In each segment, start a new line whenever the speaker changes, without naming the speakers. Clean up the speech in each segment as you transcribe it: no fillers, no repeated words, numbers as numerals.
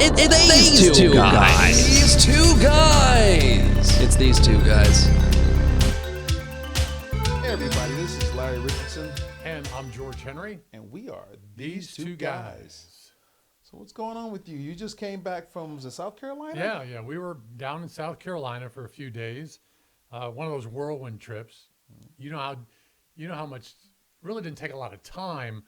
It's these two guys.
These two guys. It's these two guys.
Hey everybody, this is Larry Richardson,
And I'm George Henry.
and we are
These two guys.
So what's going on with you? You just came back from was it South Carolina?
Yeah. We were down in South Carolina for a few days. One of those whirlwind trips. You know how much really didn't take a lot of time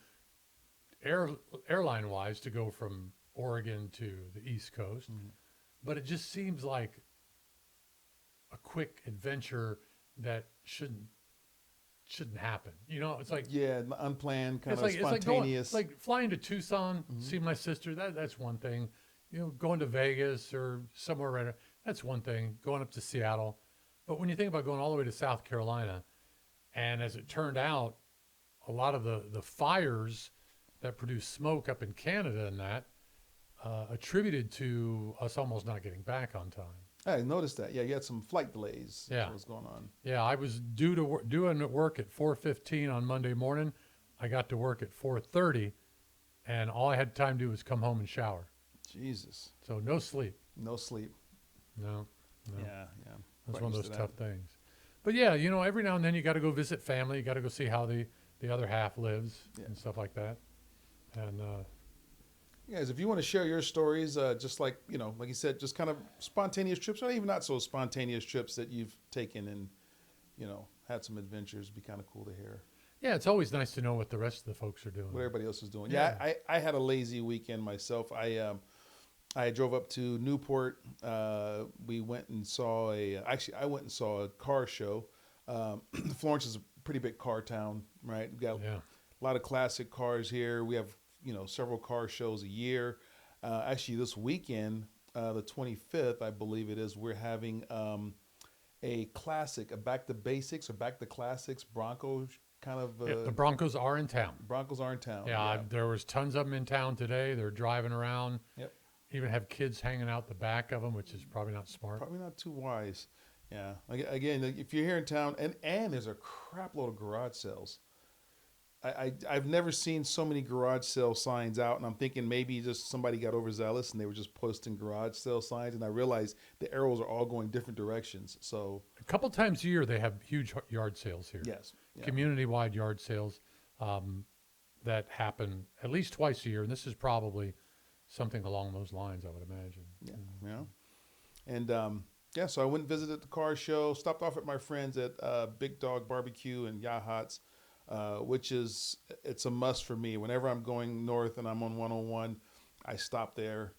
airline wise to go from Oregon to the East Coast. But it just seems like a quick adventure that shouldn't happen. You know, it's like
Yeah, unplanned, kind
it's
of
like
spontaneous.
It's like flying to Tucson, see my sister. That's one thing. You know, going to Vegas or somewhere right. That's one thing. Going up to Seattle, but when you think about going all the way to South Carolina, and as it turned out, a lot of the fires that produce smoke up in Canada and that attributed to us almost not getting back on time.
I noticed that. Yeah, you had some flight delays.
Yeah.
What was going on?
Yeah, I was doing work at 4:15 on Monday morning. I got to work at 4:30, and all I had time to do was come home and shower.
Jesus.
So no sleep.
No sleep.
No.
Yeah.
That's
Quite
one of
used
those
to
tough things. But yeah, you know, every now and then you got to go visit family. You got to go see how the other half lives and stuff like that. And
Guys, if you want to share your stories, just like, like you said, just kind of spontaneous trips, or even not so spontaneous trips that you've taken and, had some adventures, be kind of cool to hear
yeah, it's always nice to know what the rest of the folks are doing.
what everybody else is doing.
Yeah.
Yeah, I had a lazy weekend myself. I drove up to Newport. We went and saw I went and saw a car show. Florence is a pretty big car town, right? We've got a lot of classic cars here. We have, several car shows a year. Actually, this weekend, the 25th, I believe it is, we're having a classic, a back to basics or back to classics Broncos kind of.
The Broncos are in town.
Broncos are in town.
Yeah, there was tons of them in town today. They're driving around.
Yep.
Even have kids hanging out the back of them, which is probably not smart.
Probably not too wise. Yeah. Again, if you're here in town, and there's a crap load of garage sales. I've never seen so many garage sale signs out, and I'm thinking maybe just somebody got overzealous and they were just posting garage sale signs, and I realized the arrows are all going different directions. So
a couple times a year they have huge yard sales here.
yes, yeah.
Community-wide yard sales that happen at least twice a year, and this is probably something along those lines, I would imagine.
And so I went and visited the car show, stopped off at my friends at Big Dog Barbecue and Yahat's, which it's a must for me. Whenever I'm going north and I'm on 101, I stop there,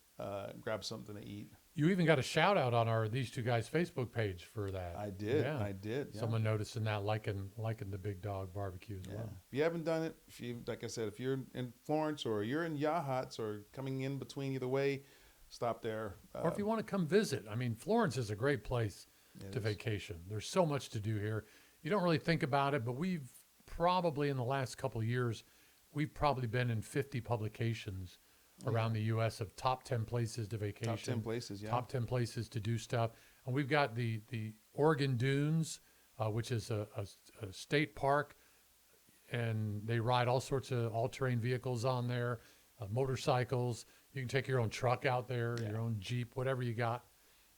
grab something to eat.
You even got a shout out on our These Two Guys Facebook page for that.
I did. Yeah.
Someone noticing that, liking the Big Dog Barbecue as well.
If you haven't done it, like I said, if you're in Florence or you're in Yahat's or coming in between either way, stop there.
Or if you want to come visit, I mean, Florence is a great place to vacation. There's so much to do here. You don't really think about it, but we've probably in the last couple of years, we've probably been in 50 publications around the U.S. of top 10 places to vacation.
Top 10 places, yeah.
Top 10 places to do stuff. And we've got the Oregon Dunes, which is a state park, and they ride all sorts of all-terrain vehicles on there, motorcycles. You can take your own truck out there, your own Jeep, whatever you got,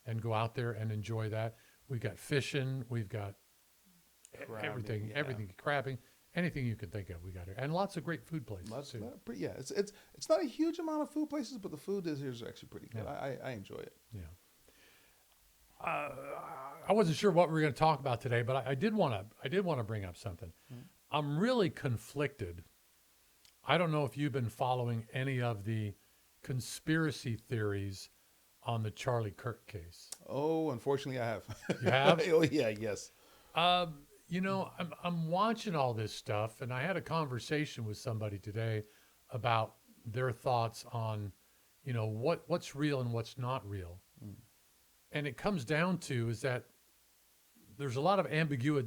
and go out there and enjoy that. We've got fishing. We've got everything, crabbing, anything you can think of, we got here, and lots of great food places too.
It's not a huge amount of food places, but the food here is actually pretty good. I enjoy it.
Yeah. I wasn't sure what we were going to talk about today, but I did want to bring up something. I'm really conflicted. I don't know if you've been following any of the conspiracy theories on the Charlie Kirk case.
Oh, unfortunately, I have.
You have?
Oh, yeah, yes.
I'm watching all this stuff, and I had a conversation with somebody today about their thoughts on, what's real and what's not real. And it comes down to is that there's a lot of ambiguous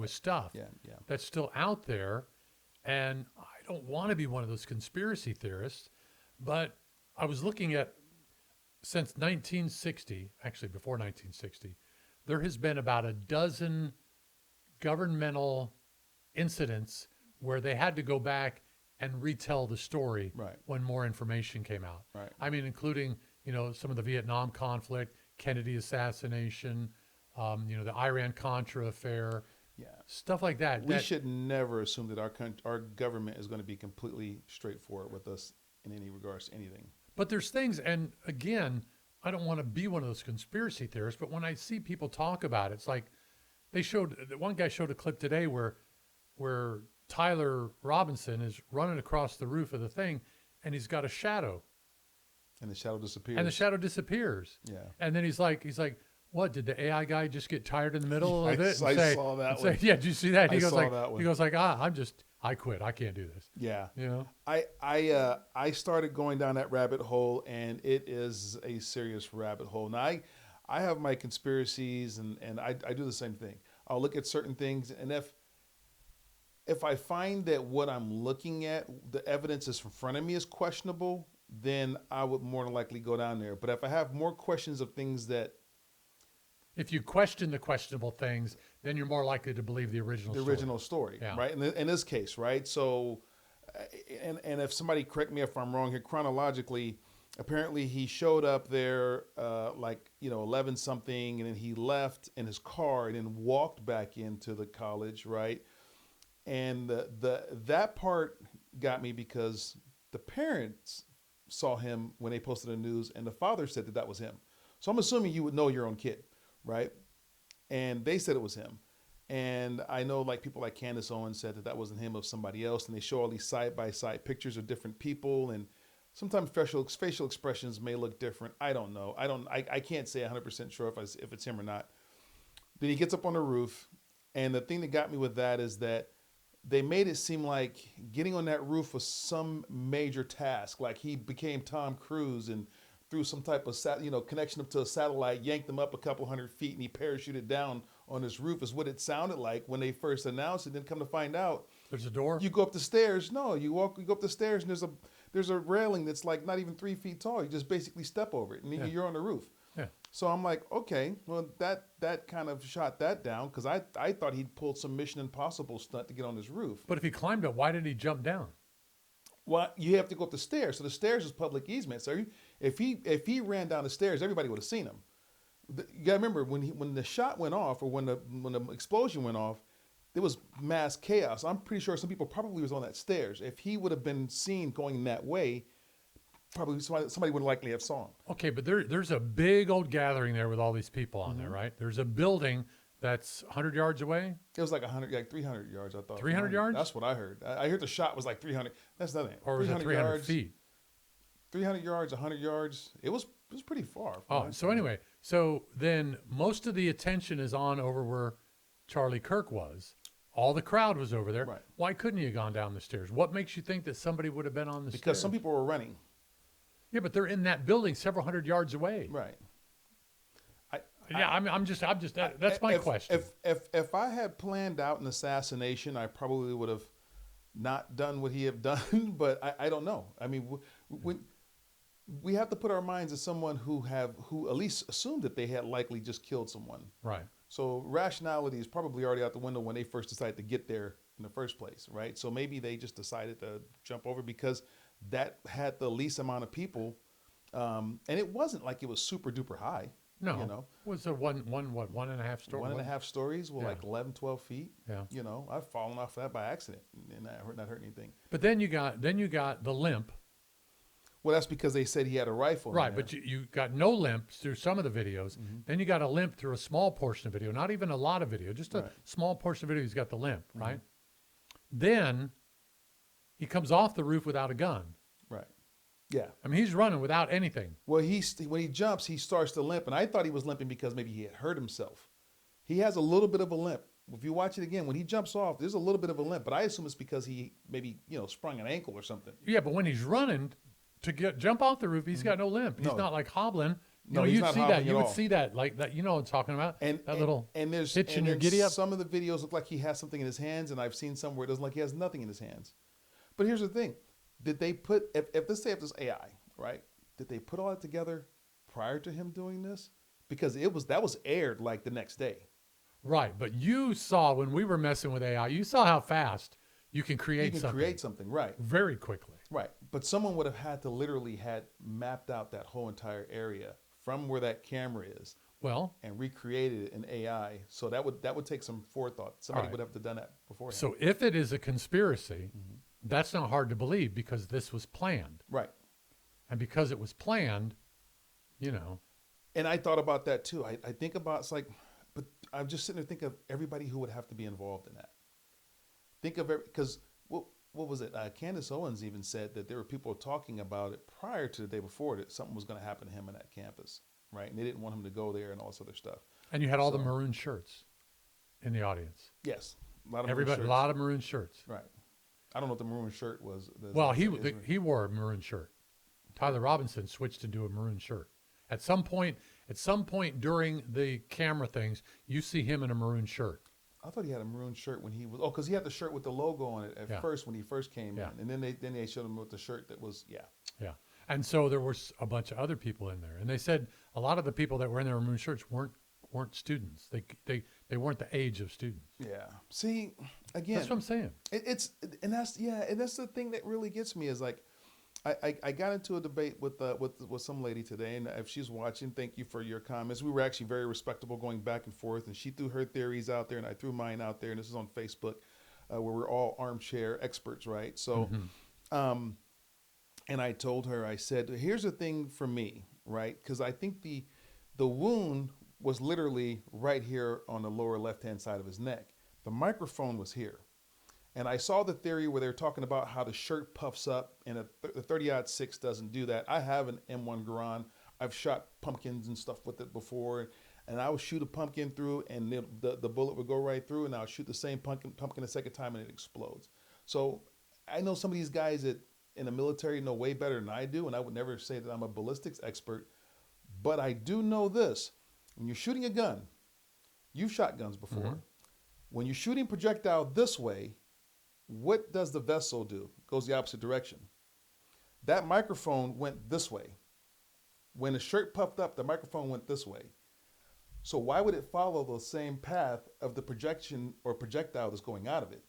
stuff that's still out there, and I don't want to be one of those conspiracy theorists, but I was looking at since 1960, actually before 1960, there has been about a dozen governmental incidents where they had to go back and retell the story
Right.
when more information came out.
Right.
I mean, including, some of the Vietnam conflict, Kennedy assassination, the Iran-Contra affair,
Yeah.
stuff like that.
We should never assume that our government is going to be completely straightforward with us in any regards to anything.
But there's things, and again, I don't want to be one of those conspiracy theorists, but when I see people talk about it, it's like one guy showed a clip today where Tyler Robinson is running across the roof of the thing, and he's got a shadow.
And the shadow disappears.
And the shadow disappears.
Yeah.
And then he's like, what, did the AI guy just get tired in the middle of it?
I saw that one.
Yeah, did you see that?
I saw that one.
He goes like, I quit. I can't do this.
Yeah.
You know?
I started going down that rabbit hole, and it is a serious rabbit hole. Now, I have my conspiracies, and I do the same thing. I'll look at certain things, and if I find that what I'm looking at, the evidence is in front of me is questionable, then I would more than likely go down there. But if I have more questions of things that
if you question the questionable things, then you're more likely to believe the original story.
yeah. Right? In this case, right? So, and if somebody correct me if I'm wrong here, chronologically, apparently he showed up there 11 something, and then he left in his car and then walked back into the college, right? And that part got me because the parents saw him when they posted the news, and the father said that was him. So I'm assuming you would know your own kid, right? And they said it was him. And I know people like Candace Owen said that wasn't him, of somebody else. And they show all these side-by-side pictures of different people. And sometimes facial expressions may look different. I don't know. I can't say 100% sure if it's him or not. Then he gets up on the roof. And the thing that got me with that is that they made it seem like getting on that roof was some major task. Like he became Tom Cruise and through some type of connection up to a satellite, yanked them up a couple 100 feet, and he parachuted down on this roof, is what it sounded like when they first announced it. Then come to find out,
there's a door.
You go up the stairs. No, you go up the stairs, and there's a railing that's like not even 3 feet tall. You just basically step over it, and you're on the roof.
Yeah.
So I'm like, okay, well that kind of shot that down, because I thought he'd pulled some Mission Impossible stunt to get on this roof.
But if he climbed it, why did he jump down?
Well, you have to go up the stairs. So the stairs is public easement. So if he ran down the stairs, everybody would have seen him. You gotta remember when the shot went off, or when the explosion went off, there was mass chaos. I'm pretty sure some people probably was on that stairs. If he would have been seen going that way, probably somebody would likely have saw him.
Okay, but there's a big old gathering there with all these people on there, right? There's a building that's 100 yards away.
It was like 300 yards, I thought.
300 yards?
That's what I heard. I heard the shot was like 300. That's nothing.
Or was it 300
yards,
feet?
300 yards, 100 yards. It was pretty far.
Oh, so anyway, so then most of the attention is on over where Charlie Kirk was. All the crowd was over there.
Right.
Why couldn't he have gone down the stairs? What makes you think that somebody would have been on the stairs?
Because some people were running.
Yeah, but they're in that building several hundred yards away.
Right.
That's my question.
If I had planned out an assassination, I probably would have not done what he have done. But I don't know. I mean, we have to put our minds as someone who at least assumed that they had likely just killed someone.
Right.
So rationality is probably already out the window when they first decided to get there in the first place, right? So maybe they just decided to jump over because that had the least amount of people, and it wasn't like it was super duper high.
No,
you know,
was it one and a half story?
1.5 stories were like 11, 12 feet.
Yeah.
You know, I've fallen off that by accident and not hurt anything.
But then you got the limp.
Well, that's because they said he had a rifle.
Right, but you got no limp through some of the videos. Mm-hmm. Then you got a limp through a small portion of video, not even a lot of video, just a small portion of video. He's got the limp, mm-hmm. right? Then he comes off the roof without a gun.
Right. Yeah.
I mean, he's running without anything.
Well, when he jumps, he starts to limp, and I thought he was limping because maybe he had hurt himself. He has a little bit of a limp. If you watch it again, when he jumps off, there's a little bit of a limp, but I assume it's because he maybe sprung an ankle or something.
Yeah, but when he's running to jump off the roof, he's got no limp. He's not like hobbling. You'd see that. You would see that, like that. You know what I'm talking about? That little hitch in your giddy up.
Some of the videos look like he has something in his hands, and I've seen some where it doesn't look like he has nothing in his hands. But here's the thing: did they put if this AI, right? Did they put all that together prior to him doing this? Because that was aired like the next day.
Right, but you saw when we were messing with AI, you saw how fast You can
You
create
can
something
create something, right?
very quickly.
Right. But someone would have had to literally had mapped out that whole entire area from where that camera is
Well,
and recreated it in AI. So that would take some forethought. Somebody
right.
would have to done that beforehand.
so if it is a conspiracy, that's not hard to believe because this was planned.
Right.
And because it was planned, you know,
And I thought about that too. I think about, it's like, but I'm just sitting there thinking of everybody who would have to be involved in that. Think of because what was it? Candace Owens even said that there were people talking about it prior to the day before that something was going to happen to him in that campus, right? And they didn't want him to go there and all this other stuff.
and you had all the
So-
maroon shirts in the audience.
Yes, a lot of
Everybody, a
maroon
lot of maroon shirts.
shirts. Right. I don't know what the maroon shirt was.
Well,
Is it-
he wore a maroon shirt. Tyler Robinson switched into a maroon shirt. At some point during the camera things, you see him in a maroon shirt.
I thought he had a maroon shirt when he was. Oh, because he had the shirt with the logo on it at
Yeah.
first when he first came
Yeah.
in, and then they showed him with the shirt that was
Yeah. And so there was a bunch of other people in there, and they said a lot of the people that were in their maroon shirts weren't students. They weren't the age of students.
yeah. See, again,
That's what I'm saying.
and that's the thing that really gets me is like, I got into a debate with some lady today, and if she's watching, thank you for your comments. We were actually very respectable going back and forth, and she threw her theories out there, and I threw mine out there, and this is on Facebook, where we're all armchair experts, right? So, and I told her, I said, here's the thing for me, right? Because I think the wound was literally right here on the lower left-hand side of his neck. The microphone was here. And I saw the theory where they're talking about how the shirt puffs up and the 30-06 doesn't do that. I have an M1 Garand. I've shot pumpkins and stuff with it before. And I would shoot a pumpkin through and the bullet would go right through, and I'll shoot the same pumpkin a second time and it explodes. So I know some of these guys that in the military know way better than I do, and I would never say that I'm a ballistics expert. But I do know this. When you're shooting a gun, you've shot guns before. When you're shooting projectile this way, what does the vessel do? It goes the opposite direction. That microphone went this way. When the shirt puffed up, the microphone went this way. So why would it follow the same path of the projection or projectile that's going out of it?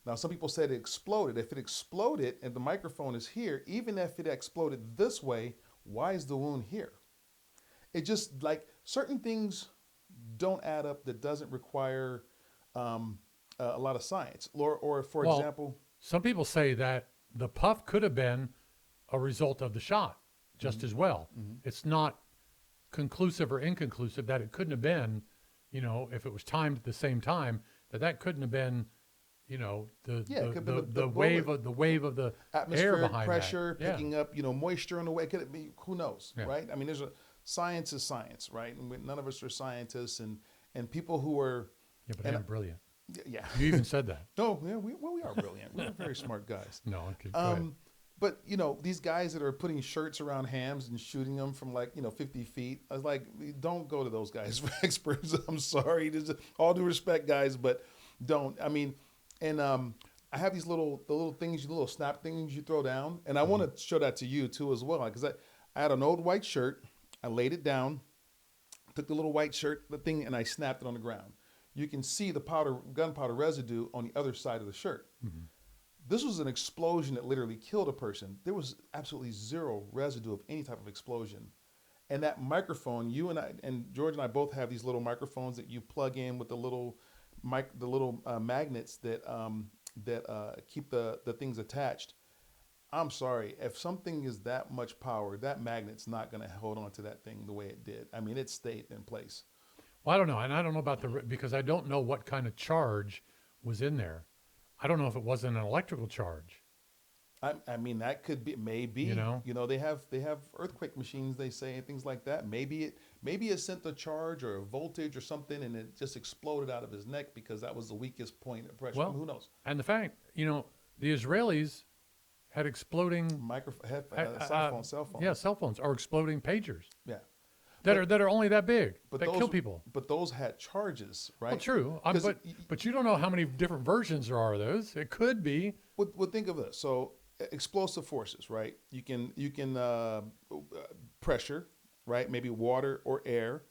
Now, some people said it exploded. If it exploded and the microphone is here, even if it exploded this way, why is the wound here? It just, like, certain things don't add up that doesn't require a lot of science. Or for example,
some people say that the puff could have been a result of the shot just as well. It's not conclusive or inconclusive that it couldn't have been, if it was timed at the same time, that couldn't have been, the wave of the air
atmospheric
behind
pressure
that.
picking up, moisture in the way. Could it be? Who knows,
Yeah.
right? I mean, science is science, right? And none of us are scientists, and people who are
Yeah, but I'm brilliant.
yeah.
You even said that.
No, yeah, we are brilliant. We're very smart guys.
No, okay, go ahead.
But these guys that are putting shirts around hams and shooting them from 50 feet, I was like, don't go to those guys for experts. I'm sorry, all due respect, guys, but don't. I mean, and I have these little things, little snap things you throw down, and I want to show that to you too as well, because I had an old white shirt, I laid it down, took the little white shirt, the thing, and I snapped it on the ground. You can see the gunpowder residue on the other side of the shirt. This was an explosion that literally killed a person. There was absolutely zero residue of any type of explosion. And that microphone, you and I, and George and I both have these little microphones that you plug in with the little magnets that keep the things attached. I'm sorry, if something is that much power, that magnet's not going to hold on to that thing the way it did. I mean, it stayed in place.
Well, I don't know, and I don't know about because I don't know what kind of charge was in there. I don't know if it wasn't an electrical charge.
I mean, that could be, maybe. They have earthquake machines, they say, and things like that. Maybe it sent a charge or a voltage or something, and it just exploded out of his neck because that was the weakest point of pressure. Well, who knows?
And the fact, the Israelis had exploding
cell phones.
Yeah, cell phones are exploding pagers.
Yeah.
That are only that big. That kill people.
But those had charges, right?
Well, true. But you don't know how many different versions there are of those. It could be.
Well, think of this. So explosive forces, right? You can pressure, right? Maybe water or air,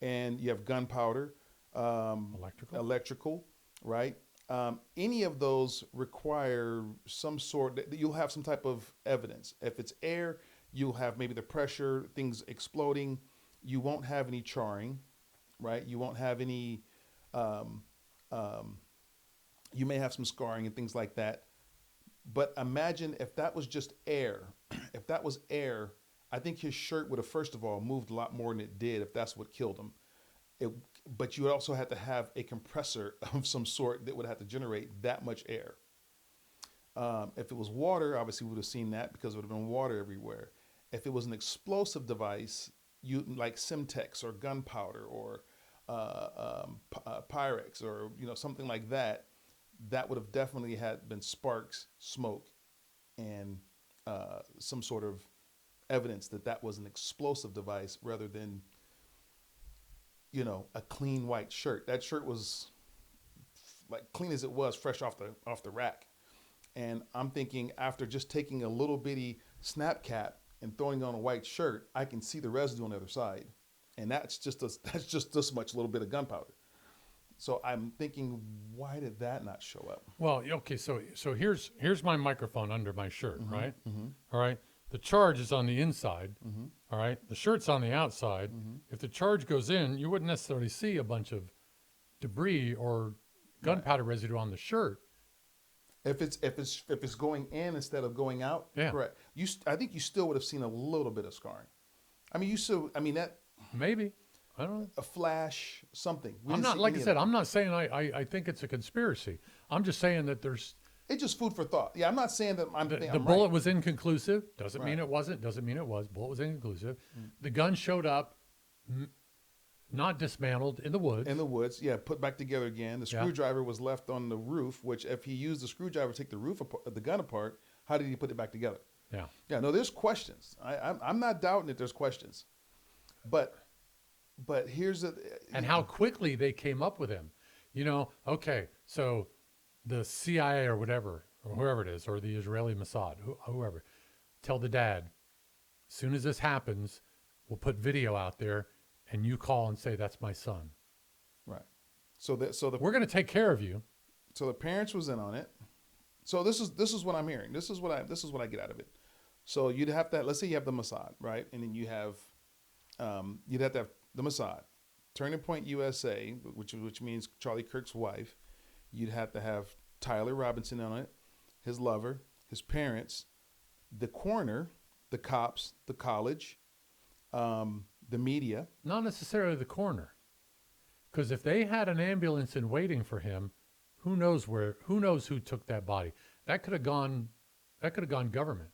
and you have gunpowder, electrical, right? Any of those require some sort. You'll have some type of evidence. If it's air, you'll have maybe the pressure, things exploding. You won't have any charring, right? You won't have any. Um, you may have some scarring and things like that. But imagine if that was just air. If that was air, I think his shirt would have, first of all, moved a lot more than it did if that's what killed him. But you would also have to have a compressor of some sort that would have to generate that much air. If it was water, obviously we would have seen that because it would have been water everywhere. If it was an explosive device, like Simtex or gunpowder or Pyrex or something like that, that would have definitely had been sparks, smoke, and some sort of evidence that that was an explosive device rather than a clean white shirt. That shirt was like clean as it was, fresh off the rack. And I'm thinking after just taking a little bitty snap cap and throwing on a white shirt, I can see the residue on the other side. And that's just this much little bit of gunpowder. So I'm thinking, why did that not show up?
Well, okay, so here's my microphone under my shirt,
Mm-hmm,
right?
mm-hmm.
All right. The charge is on the inside.
Mm-hmm.
All right. The shirt's on the outside.
Mm-hmm.
If the charge goes in, you wouldn't necessarily see a bunch of debris or gunpowder residue on the shirt.
If it's going in instead of going out,
Yeah.
correct. I think you still would have seen a little bit of scarring. That
Maybe. I don't know.
a flash, something. We
I'm
didn't
not,
see
like I
any of
said,
that.
I'm not saying I think it's a conspiracy. I'm just saying that there's
It's just food for thought. Yeah, I'm not saying that I'm.
the
I'm
bullet
right.
was inconclusive. Doesn't mean
Right.
it wasn't. Doesn't mean it was. Bullet was inconclusive. The gun showed up, not dismantled in the woods.
In the woods, yeah, put back together again. The
Yeah.
screwdriver was left on the roof, which if he used the screwdriver to take the roof apart, the gun apart, how did he put it back together?
Yeah.
Yeah, no, there's questions. I'm not doubting that there's questions, but here's the
And how quickly they came up with him. Okay, so the CIA or whatever, or whoever it is, or the Israeli Mossad, whoever, tell the dad, as soon as this happens, we'll put video out there, and you call and say, that's my son.
right. So
We're going to take care of you.
so the parents was in on it. So this is what I'm hearing. This is what I get out of it. So you'd have to, let's say you have the Mossad, right, and then you'd have to have the Mossad, Turning Point USA, which means Charlie Kirk's wife. You'd have to have Tyler Robinson on it, his lover, his parents, the coroner, the cops, the college, the media.
Not necessarily the coroner. Because if they had an ambulance in waiting for him, who knows who took that body? That could have gone government.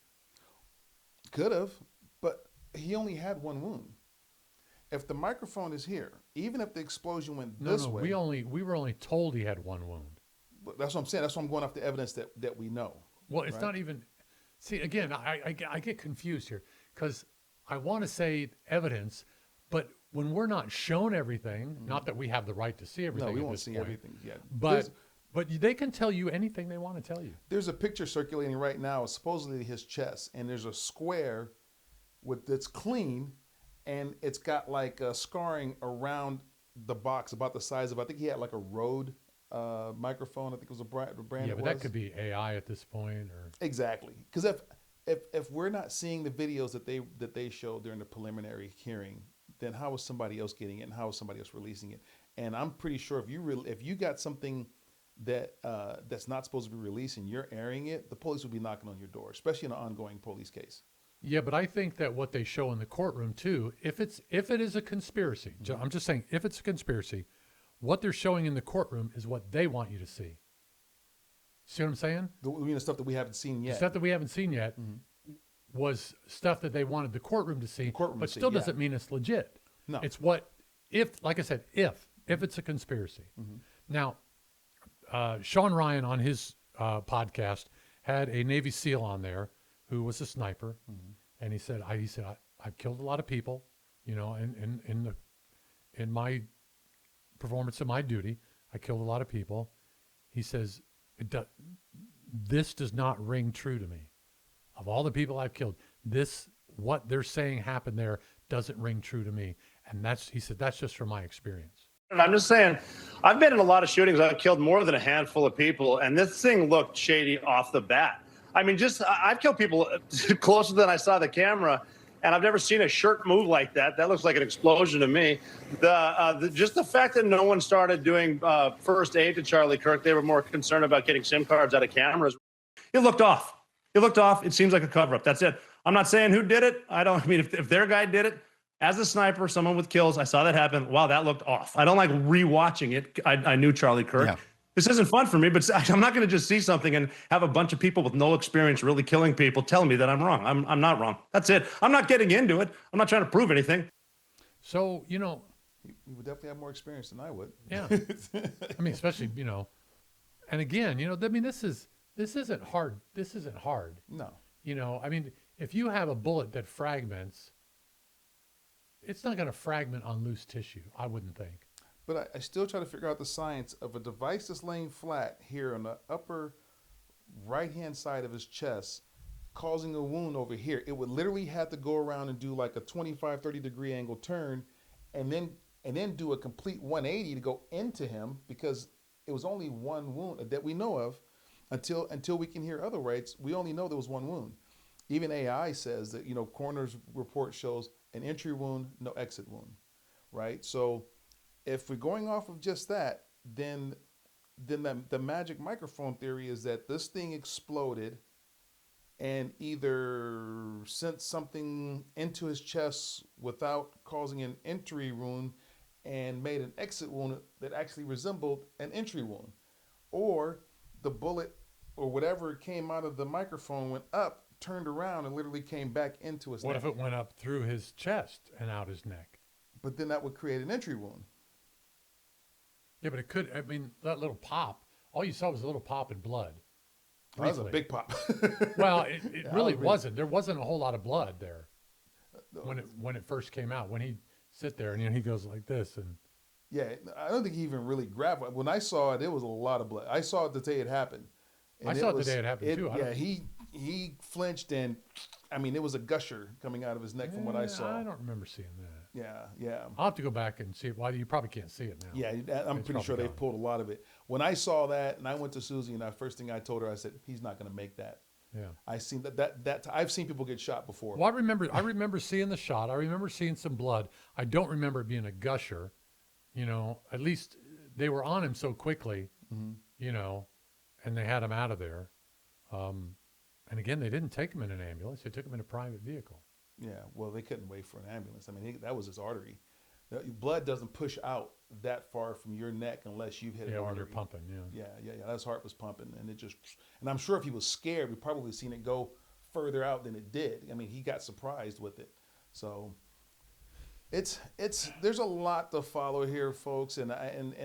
Could have, but he only had one wound. If the microphone is here, even if the explosion went this way,
we were only told he had one wound.
that's what I'm saying. That's why I'm going off the evidence that we know.
Well, it's
Right.
not even. See, again, I get confused here because I want to say evidence, but when we're not shown everything, not that we have the right to see everything.
No, we
at
won't
this
see
point,
everything yet.
But they can tell you anything they want to tell you.
There's a picture circulating right now, of supposedly his chest, and there's a square that's clean, and it's got like a scarring around the box about the size of, I think he had like a Rode microphone. I think it was a brand.
Yeah,
it
but
was.
that could be AI at this point, or
Exactly, because if we're not seeing the videos that they showed during the preliminary hearing, then how is somebody else getting it, and how is somebody else releasing it? And I'm pretty sure if you got something that that's not supposed to be released and you're airing it, the police would be knocking on your door, especially in an ongoing police case.
yeah. But I think that what they show in the courtroom too, if it is a conspiracy, I'm just saying, if it's a conspiracy, what they're showing in the courtroom is what they want you to see. See what I'm saying?
The stuff that we haven't seen
The
yet.
stuff that we haven't seen yet was stuff that they wanted the courtroom to see,
courtroom
but
to see,
still
yeah.
doesn't mean it's legit.
No.
It's like I said, if it's a conspiracy. Now, Sean Ryan on his podcast had a Navy SEAL on there who was a sniper, and he said, I've killed a lot of people, in my performance of my duty, I killed a lot of people. He says, this does not ring true to me. Of all the people I've killed, what they're saying happened there doesn't ring true to me. And he said, that's just from my experience.
And I'm just saying, I've been in a lot of shootings. I've killed more than a handful of people, and this thing looked shady off the bat. I mean, I've killed people closer than I saw the camera, and I've never seen a shirt move like that. That looks like an explosion to me. Just the fact that no one started doing first aid to Charlie Kirk, they were more concerned about getting SIM cards out of cameras. It looked off. It looked off. It seems like a cover-up. That's it. I'm not saying who did it. I mean, if their guy did it, as a sniper, someone with kills, I saw that happen. Wow, that looked off. I don't like rewatching it. I knew Charlie Kirk. Yeah. This isn't fun for me, but I'm not going to just see something and have a bunch of people with no experience really killing people telling me that I'm wrong. I'm not wrong. That's it. I'm not getting into it. I'm not trying to prove anything.
So, you
would definitely have more experience than I would.
Yeah. I mean, especially, and again, I mean, this isn't hard. This isn't hard.
No.
I mean, if you have a bullet that fragments, it's not going to fragment on loose tissue, I wouldn't think.
But I still try to figure out the science of a device that's laying flat here on the upper right-hand side of his chest, causing a wound over here. It would literally have to go around and do like a 25, 30-degree angle turn and then do a complete 180 to go into him, because it was only one wound that we know of until we can hear other rights. We only know there was one wound. Even AI says that, coroner's report shows an entry wound, no exit wound, right? So if we're going off of just that, then the magic microphone theory is that this thing exploded and either sent something into his chest without causing an entry wound and made an exit wound that actually resembled an entry wound, or the bullet or whatever came out of the microphone went up, turned around, and literally came back into his neck.
What if it went up through his chest and out his neck?
But then that would create an entry wound.
Yeah, but it could. I mean, that little pop, all you saw was a little pop in blood.
That was a big pop.
Well, it really wasn't. There wasn't a whole lot of blood there when it first came out. When he sit there and he goes like this, and
yeah, I don't think he even really grabbed it. When I saw it, it was a lot of blood. I saw it the day it happened.
I saw it the day it happened too.
Yeah, he flinched, and I mean, it was a gusher coming out of his neck from what I saw.
I don't remember seeing that.
Yeah.
I'll have to go back and see it. Well, you probably can't see it now.
Yeah, I'm pretty sure they pulled a lot of it. When I saw that, and I went to Susie, and the first thing I told her, I said, he's not going to make that.
Yeah.
I seen that I've seen people get shot before.
Well, I remember seeing the shot. I remember seeing some blood. I don't remember it being a gusher. At least they were on him so quickly, and they had him out of there. And again, they didn't take him in an ambulance. They took him in a private vehicle.
Yeah, well, they couldn't wait for an ambulance. I mean, that was his artery. Blood doesn't push out that far from your neck unless you've hit an artery.
When you're pumping,
Yeah. His heart was pumping, and I'm sure if he was scared, we probably seen it go further out than it did. I mean, he got surprised with it. So there's a lot to follow here, folks, and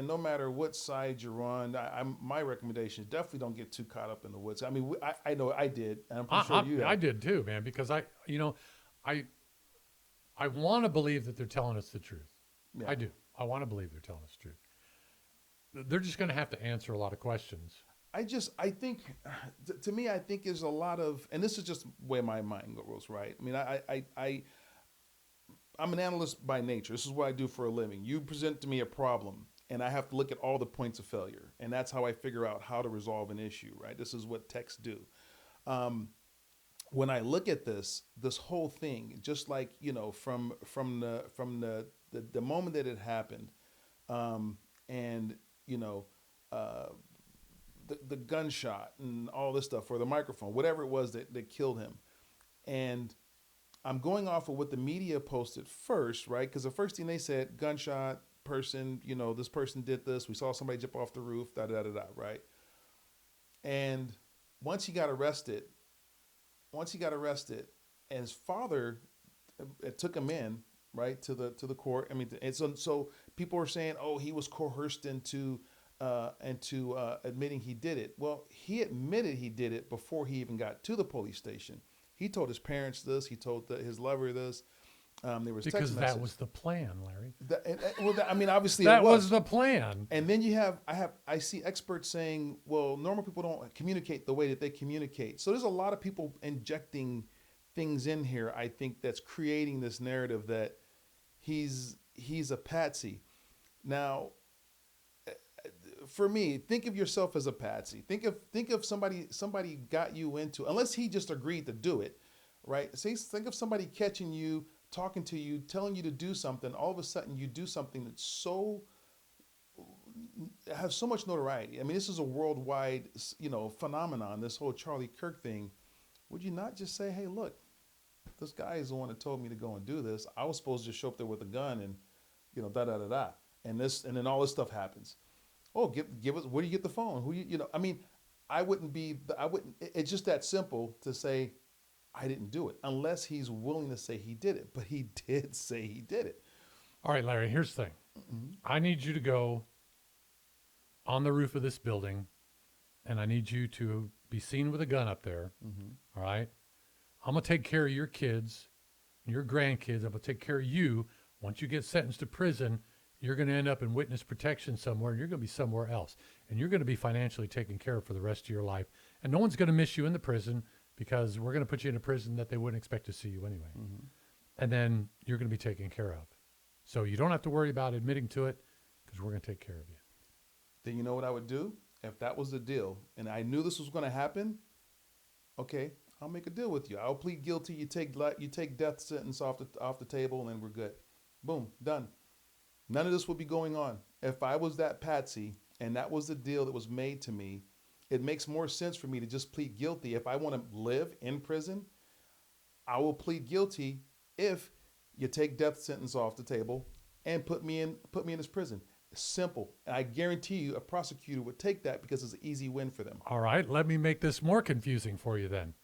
no matter what side you're on, my recommendation is definitely don't get too caught up in the woods. I mean, I know I did, and I'm pretty sure you have.
I did too, man, because I want to believe that they're telling us the truth. Yeah. I do. I want to believe they're telling us the truth. They're just going to have to answer a lot of questions. I think,
to me, I think is a lot of, and this is just where my mind goes, right? I mean, I'm an analyst by nature. This is what I do for a living. You present to me a problem, and I have to look at all the points of failure, and that's how I figure out how to resolve an issue, right? This is what techs do. When I look at this whole thing, just like from the moment that it happened, and the gunshot and all this stuff, or the microphone, whatever it was that killed him, and I'm going off of what the media posted first, right? Because the first thing they said, gunshot, person, this person did this. We saw somebody jump off the roof, right? And once he got arrested, and his father took him in, right, to the court. I mean, and so people were saying, oh, he was coerced into admitting he did it. Well, he admitted he did it before he even got to the police station. He told his parents this. He told his lover this. There was
because
text
that
message.
was the plan, Larry.
I mean, obviously
that
it was
the plan.
And then I see experts saying, well, normal people don't communicate the way that they communicate. So there's a lot of people injecting things in here, I think, that's creating this narrative that he's a patsy. Now, for me, think of yourself as a patsy. Think of somebody got you into, unless he just agreed to do it, right? Say think of somebody catching you, talking to you, telling you to do something. All of a sudden, you do something that's so has so much notoriety. I mean, this is a worldwide, phenomenon. This whole Charlie Kirk thing. Would you not just say, "Hey, look, this guy is the one that told me to go and do this. I was supposed to just show up there with a gun and, da da da da." And then all this stuff happens. Oh, give us. Where do you get the phone? Who you know? I mean, I wouldn't be. I wouldn't. It's just that simple to say, I didn't do it, unless he's willing to say he did it. But he did say he did it.
All right, Larry, here's the thing.
Mm-hmm.
I need you to go on the roof of this building, and I need you to be seen with a gun up there.
Mm-hmm.
All right? I'm going to take care of your kids, your grandkids. I'm going to take care of you. Once you get sentenced to prison, you're going to end up in witness protection somewhere, and you're going to be somewhere else. And you're going to be financially taken care of for the rest of your life. And no one's going to miss you in the prison, because we're going to put you in a prison that they wouldn't expect to see you anyway.
Mm-hmm.
And then you're going to be taken care of. So you don't have to worry about admitting to it, because we're going to take care of you.
Then you know what I would do? If that was the deal, and I knew this was going to happen, okay, I'll make a deal with you. I'll plead guilty. You take death sentence off the table, and then we're good. Boom, done. None of this would be going on. If I was that patsy and that was the deal that was made to me, it makes more sense for me to just plead guilty. If I want to live in prison, I will plead guilty if you take death sentence off the table and put me in this prison. Simple. And I guarantee you a prosecutor would take that because it's an easy win for them.
All right, let me make this more confusing for you then.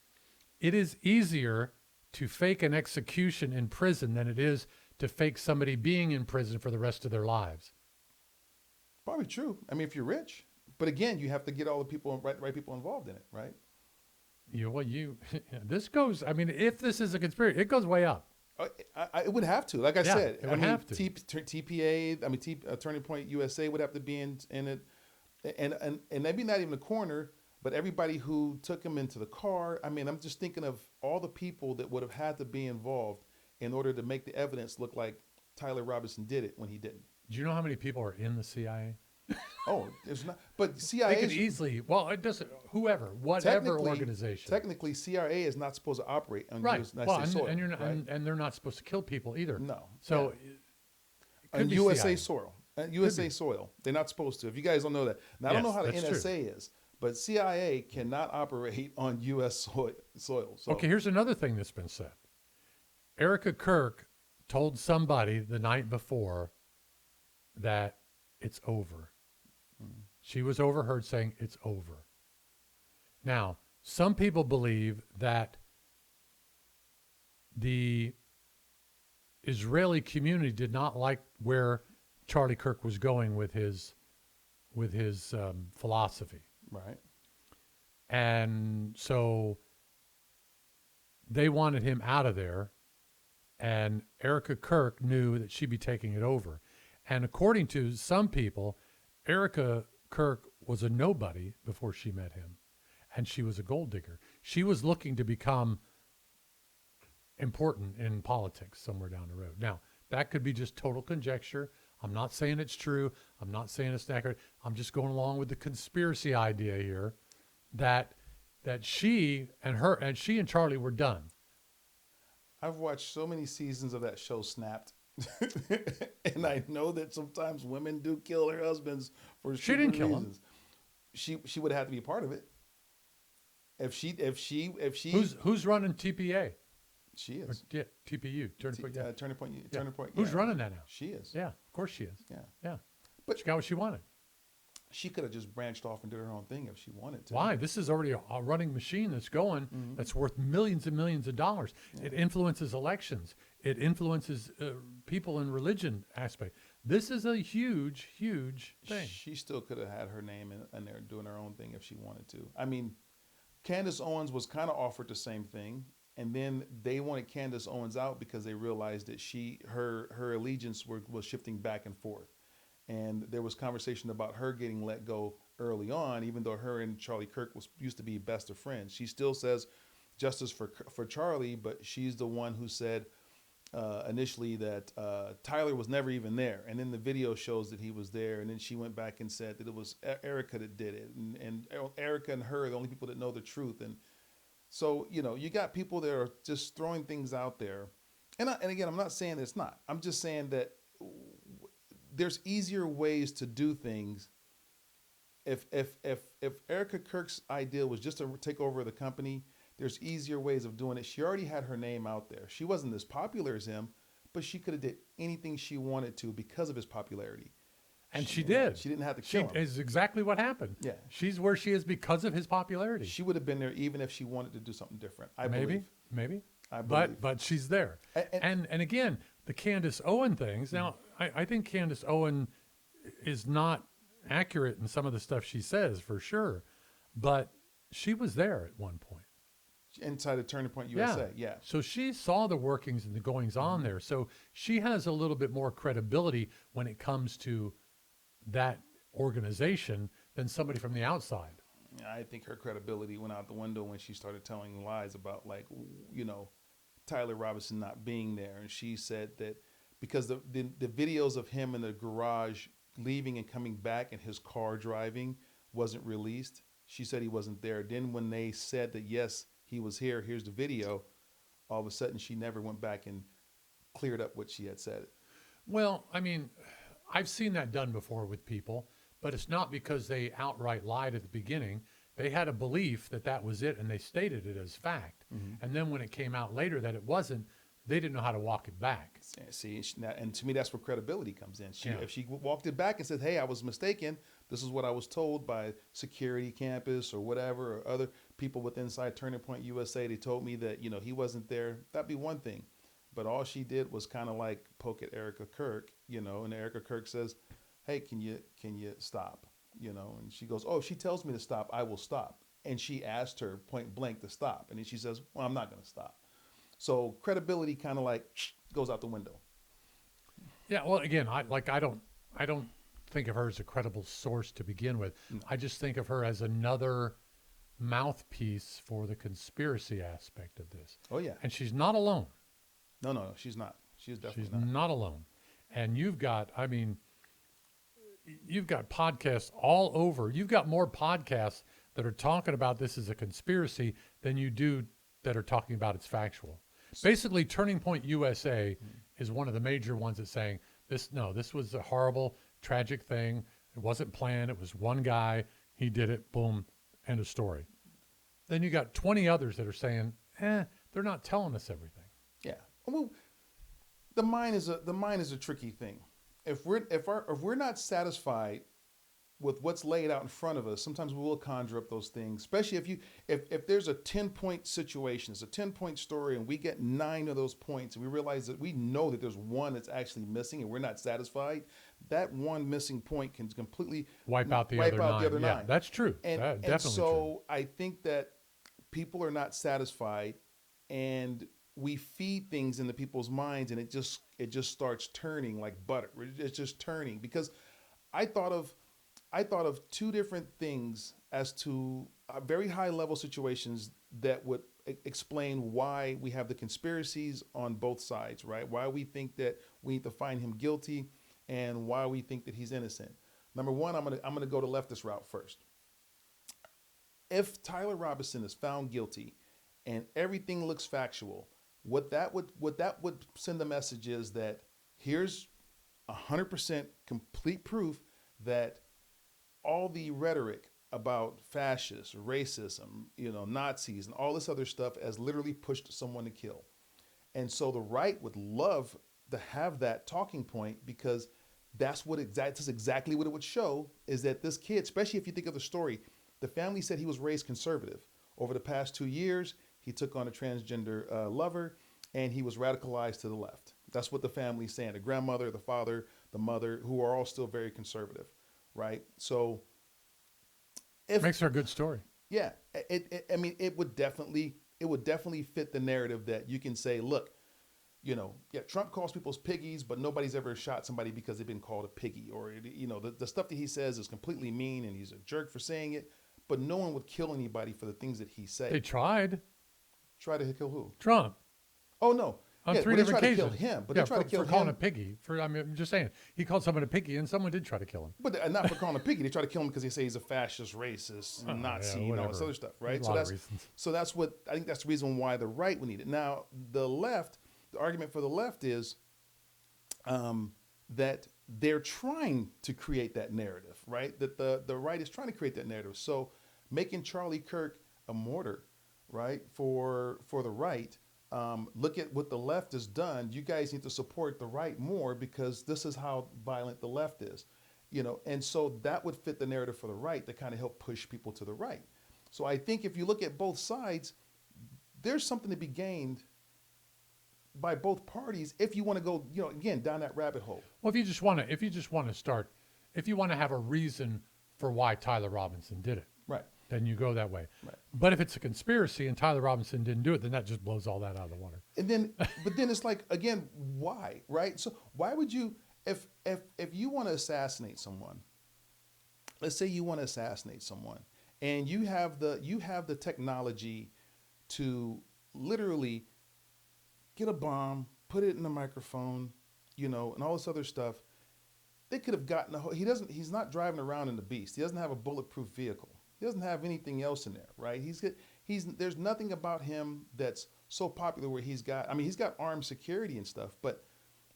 It is easier to fake an execution in prison than it is to fake somebody being in prison for the rest of their lives.
Probably true. I mean, if you're rich. But again, you have to get all the people, right people involved in it, right?
This goes, I mean, if this is a conspiracy, it goes way up.
It would have to. Like I said,
it would have to.
TPA, Turning Point USA would have to be in it. And maybe not even the coroner, but everybody who took him into the car. I mean, I'm just thinking of all the people that would have had to be involved in order to make the evidence look like Tyler Robinson did it when he didn't.
Do you know how many people are in the CIA?
Oh, there's not. But
They
CIA
could easily, well, it doesn't, whatever organization.
Technically, CIA is not supposed to operate on
Right.
United
Well,
States soil.
and, you're not,
right?
and they're not supposed to kill people either.
No.
So
Yeah.
it could
On
be
USA
CIA.
soil. USA soil. They're not supposed to. If you guys don't know that. Now, I don't know
Yes,
how the
that's
NSA is, but CIA cannot operate on U.S. soil. So.
Okay, here's another thing that's been said. Erica Kirk told somebody the night before that it's over. She was overheard saying it's over. Now, some people believe that the Israeli community did not like where Charlie Kirk was going with his philosophy.
Right.
And so they wanted him out of there, and Erica Kirk knew that she'd be taking it over. And according to some people, Erica Kirk was a nobody before she met him, and she was a gold digger. She was looking to become important in politics somewhere down the road. Now, that could be just total conjecture. I'm not saying it's true. I'm not saying it's accurate. I'm just going along with the conspiracy idea here that she and Charlie were done.
I've watched so many seasons of that show, Snapped. And I know that sometimes women do kill their husbands for
She didn't
stupid
kill him.
reasons. She would have to be a part of it. If she
Who's running TPA?
she
Or,
is.
yeah, TPU. Turning Point. Yeah.
Turning Point.
Yeah.
Turning Point.
Who's
yeah.
running that now?
She is.
Yeah, of course she is.
Yeah.
Yeah.
But-
She got what she wanted.
She could have just branched off and did her own thing if she wanted to.
Why? This is already a running machine that's going, that's worth millions and millions of dollars.
Yeah.
It influences elections. It influences people in religion aspect. This is a huge, huge thing.
She still could have had her name in there doing her own thing if she wanted to. I mean, Candace Owens was kind of offered the same thing, and then they wanted Candace Owens out because they realized that her allegiance was shifting back and forth. And there was conversation about her getting let go early on, even though her and Charlie Kirk used to be best of friends. She still says justice for Charlie, but she's the one who said initially that Tyler was never even there, and then the video shows that he was there, and then she went back and said that it was Erica that did it, and Erica and her are the only people that know the truth. And so, you know, you got people that are just throwing things out there, and again, I'm not saying it's not. I'm just saying that there's easier ways to do things. If Erica Kirk's idea was just to take over the company, there's easier ways of doing it. She already had her name out there. She wasn't as popular as him, but she could have did anything she wanted to because of his popularity.
And she did.
She didn't have to kill him.
Is exactly what happened.
Yeah.
She's where she is because of his popularity.
She would have been there even if she wanted to do something different. I believe.
Maybe.
I believe.
But she's there. And again, the Candace Owen things. Now, I think Candace Owen is not accurate in some of the stuff she says for sure, but she was there at one point.
Inside of Turning Point USA, yeah.
So she saw the workings and the goings on there. So she has a little bit more credibility when it comes to that organization than somebody from the outside.
I think her credibility went out the window when she started telling lies about, like, you know, Tyler Robinson not being there. And she said that because the videos of him in the garage leaving and coming back and his car driving wasn't released. She said he wasn't there. Then when they said that, yes, he was here, here's the video, all of a sudden she never went back and cleared up what she had said.
Well, I mean, I've seen that done before with people, but it's not because they outright lied at the beginning. They had a belief that that was it, and they stated it as fact. And then when it came out later that it wasn't, they didn't know how to walk it back.
See, and to me, that's where credibility comes in.
Yeah.
If she walked it back and said, hey, I was mistaken, this is what I was told by security, campus, or whatever, or other people with inside Turning Point USA, they told me that, you know, he wasn't there, that'd be one thing. But all she did was kind of like poke at Erica Kirk, you know, and Erica Kirk says, hey, can you stop? You know, and she goes, oh, if she tells me to stop, I will stop. And she asked her point blank to stop. And then she says, well, I'm not going to stop. So credibility kind of like goes out the window.
Yeah, well, again, I don't think of her as a credible source to begin with.
No.
I just think of her as another mouthpiece for the conspiracy aspect of this.
Oh, yeah.
And she's not alone.
No, she's not. She's definitely
She's not alone. And you've got podcasts all over. You've got more podcasts that are talking about this as a conspiracy than you do that are talking about it's factual. Basically, Turning Point USA is one of the major ones that's saying this was a horrible, tragic thing. It wasn't planned. It was one guy. He did it. Boom. End of story. Then you got 20 others that are saying, they're not telling us everything.
Yeah. Well, the mind is a tricky thing. If we're not satisfied with what's laid out in front of us, sometimes we will conjure up those things. Especially if there's a 10-point situation, it's a 10-point story, and we get 9 of those points, and we realize that we know that there's one that's actually missing, and we're not satisfied. That one missing point can completely
Wipe out the other 9. Yeah, that's true. Definitely
and so
true.
I think that people are not satisfied, and we feed things into people's minds, and it just starts turning like butter. It's just turning, because I thought of 2 different things as to very high level situations that would explain why we have the conspiracies on both sides, right? Why we think that we need to find him guilty, and why we think that he's innocent. Number one, I'm gonna go the leftist route first. If Tyler Robinson is found guilty and everything looks factual, what that would send a message is that here's 100% complete proof that all the rhetoric about fascists, racism, Nazis, and all this other stuff has literally pushed someone to kill. And so the right would love to have that talking point, because that's exactly what it would show, is that this kid, especially if you think of the story, the family said he was raised conservative. Over the past 2 years, he took on a transgender lover, and he was radicalized to the left. That's what the family's saying. The grandmother, the father, the mother, who are all still very conservative, right? So,
Makes her a good story.
Yeah, it would definitely fit the narrative that you can say, look, Trump calls people piggies, but nobody's ever shot somebody because they've been called a piggy, or the stuff that he says is completely mean, and he's a jerk for saying it. But no one would kill anybody for the things that he said.
They tried.
Try to kill who?
Trump.
Oh no.
On
Yeah,
3
well, they
different
tried to
occasions.
kill him, but
yeah,
they tried to kill
for calling
him.
a piggy. I'm just saying, he called someone a piggy, and someone did try to kill him.
But not for calling him a piggy. They try to kill him because they say he's a fascist, racist, Nazi,
yeah,
you know, all this
whatever.
other stuff, right?
There's a lot of reasons.
So that's what I think. That's the reason why the right would need it. Now, the left, the argument for the left is that they're trying to create that narrative, right? That the right is trying to create that narrative. So making Charlie Kirk a martyr, right, for the right. Look at what the left has done. You guys need to support the right more because this is how violent the left is, you know. And so that would fit the narrative for the right to kind of help push people to the right. So I think if you look at both sides, there's something to be gained by both parties if you want to go, you know, again down that rabbit hole.
Well, if you just want to have a reason for why Tyler Robinson did it,
Right.
then you go that way.
Right.
But if it's a conspiracy and Tyler Robinson didn't do it, then that just blows all that out of the water.
And then, but then it's like, again, why, right? So why would you, if you want to assassinate someone, let's say you want to assassinate someone, and you have the technology to literally get a bomb, put it in a microphone, you know, and all this other stuff. They could have gotten he's not driving around in the Beast. He doesn't have a bulletproof vehicle. He doesn't have anything else in there, right? There's nothing about him that's so popular where he's got armed security and stuff, but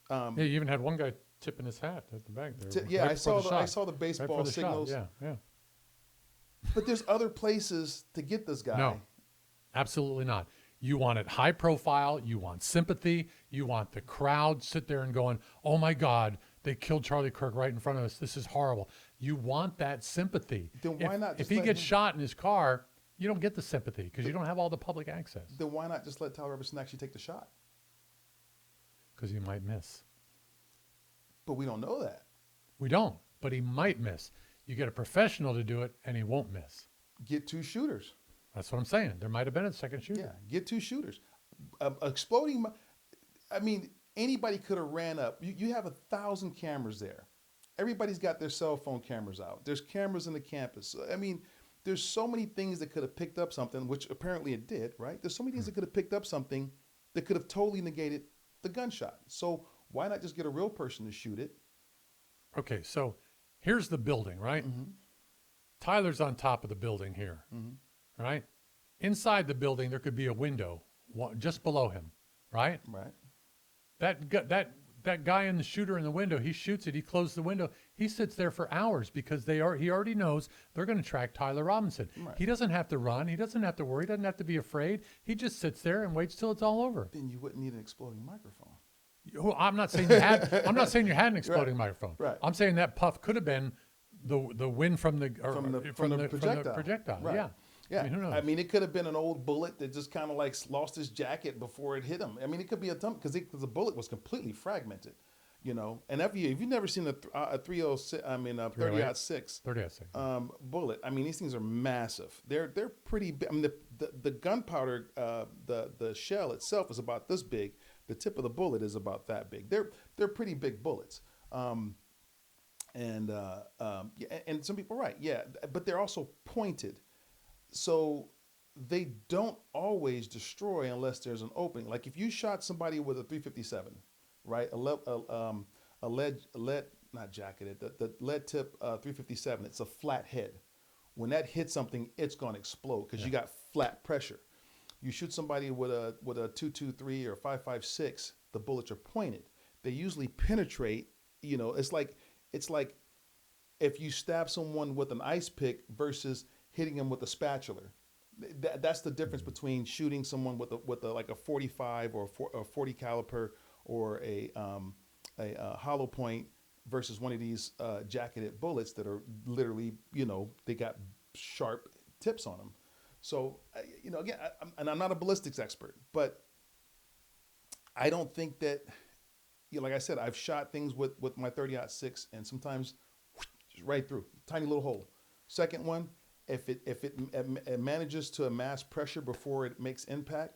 Yeah, you even had one guy tipping his hat at the back there.
yeah,
right
I
before
saw
shot.
the
Right
baseball
before the shot,
signals.
Yeah.
But there's other places to get this guy.
No, absolutely not. You want it high profile. You want sympathy. You want the crowd sit there and going, "Oh my God, they killed Charlie Kirk right in front of us. This is horrible." You want that sympathy.
Then why not
If
just
he
let
gets
him-
shot in his car, you don't get the sympathy because you don't have all the public access.
Then why not just let Tyler Robinson actually take the shot?
Because he might miss.
But we don't know that.
We don't, but he might miss. You get a professional to do it, and he won't miss.
Get 2 shooters.
That's what I'm saying. There might have been a second shooter.
Yeah, get 2 shooters. Anybody could have ran up. You have 1,000 cameras there. Everybody's got their cell phone cameras out. There's cameras in the campus. I mean, there's so many things that could have picked up something, which apparently it did, right? There's so many things that could have picked up something that could have totally negated the gunshot. So why not just get a real person to shoot it?
Okay, so here's the building, right?
Mm-hmm.
Tyler's on top of the building here, right? Inside the building, there could be a window just below him, right?
Right.
That guy in the shooter in the window, he shoots it. He closes the window. He sits there for hours because he already knows they're going to track Tyler Robinson.
Right.
He doesn't have to run. He doesn't have to worry. He doesn't have to be afraid. He just sits there and waits till it's all over.
Then you wouldn't need an exploding microphone.
Well, I'm not saying you had. I'm not saying you had an exploding microphone.
Right.
I'm saying that puff could have been the wind from the projectile.
Right.
Yeah.
Yeah.
I mean, who knows?
It could have been an old bullet that just kind of like lost his jacket before it hit him. I mean, it could be because the bullet was completely fragmented, you know. And if you've never seen a 30-06, 30-06 bullet, I mean, these things are massive. They're pretty big. I mean, the gunpowder, the shell itself is about this big. The tip of the bullet is about that big. They're pretty big bullets. And some people are right, yeah, but they're also pointed. So they don't always destroy unless there's an opening. Like if you shot somebody with a 357, right? A lead not jacketed, the lead tip 357. It's a flat head. When that hits something, it's going to explode because you got flat pressure. You shoot somebody with a 223 or 556, the bullets are pointed. They usually penetrate. You know, it's like if you stab someone with an ice pick versus hitting them with a spatula. That's the difference between shooting someone with a 45 or a 40 caliper or a hollow point versus one of these jacketed bullets that are literally, you know, they got sharp tips on them. So, you know, again, I'm not a ballistics expert, but I don't think that, you know, like I said, I've shot things with my 30-06 and sometimes just right through, tiny little hole. Second one, if it manages to amass pressure before it makes impact,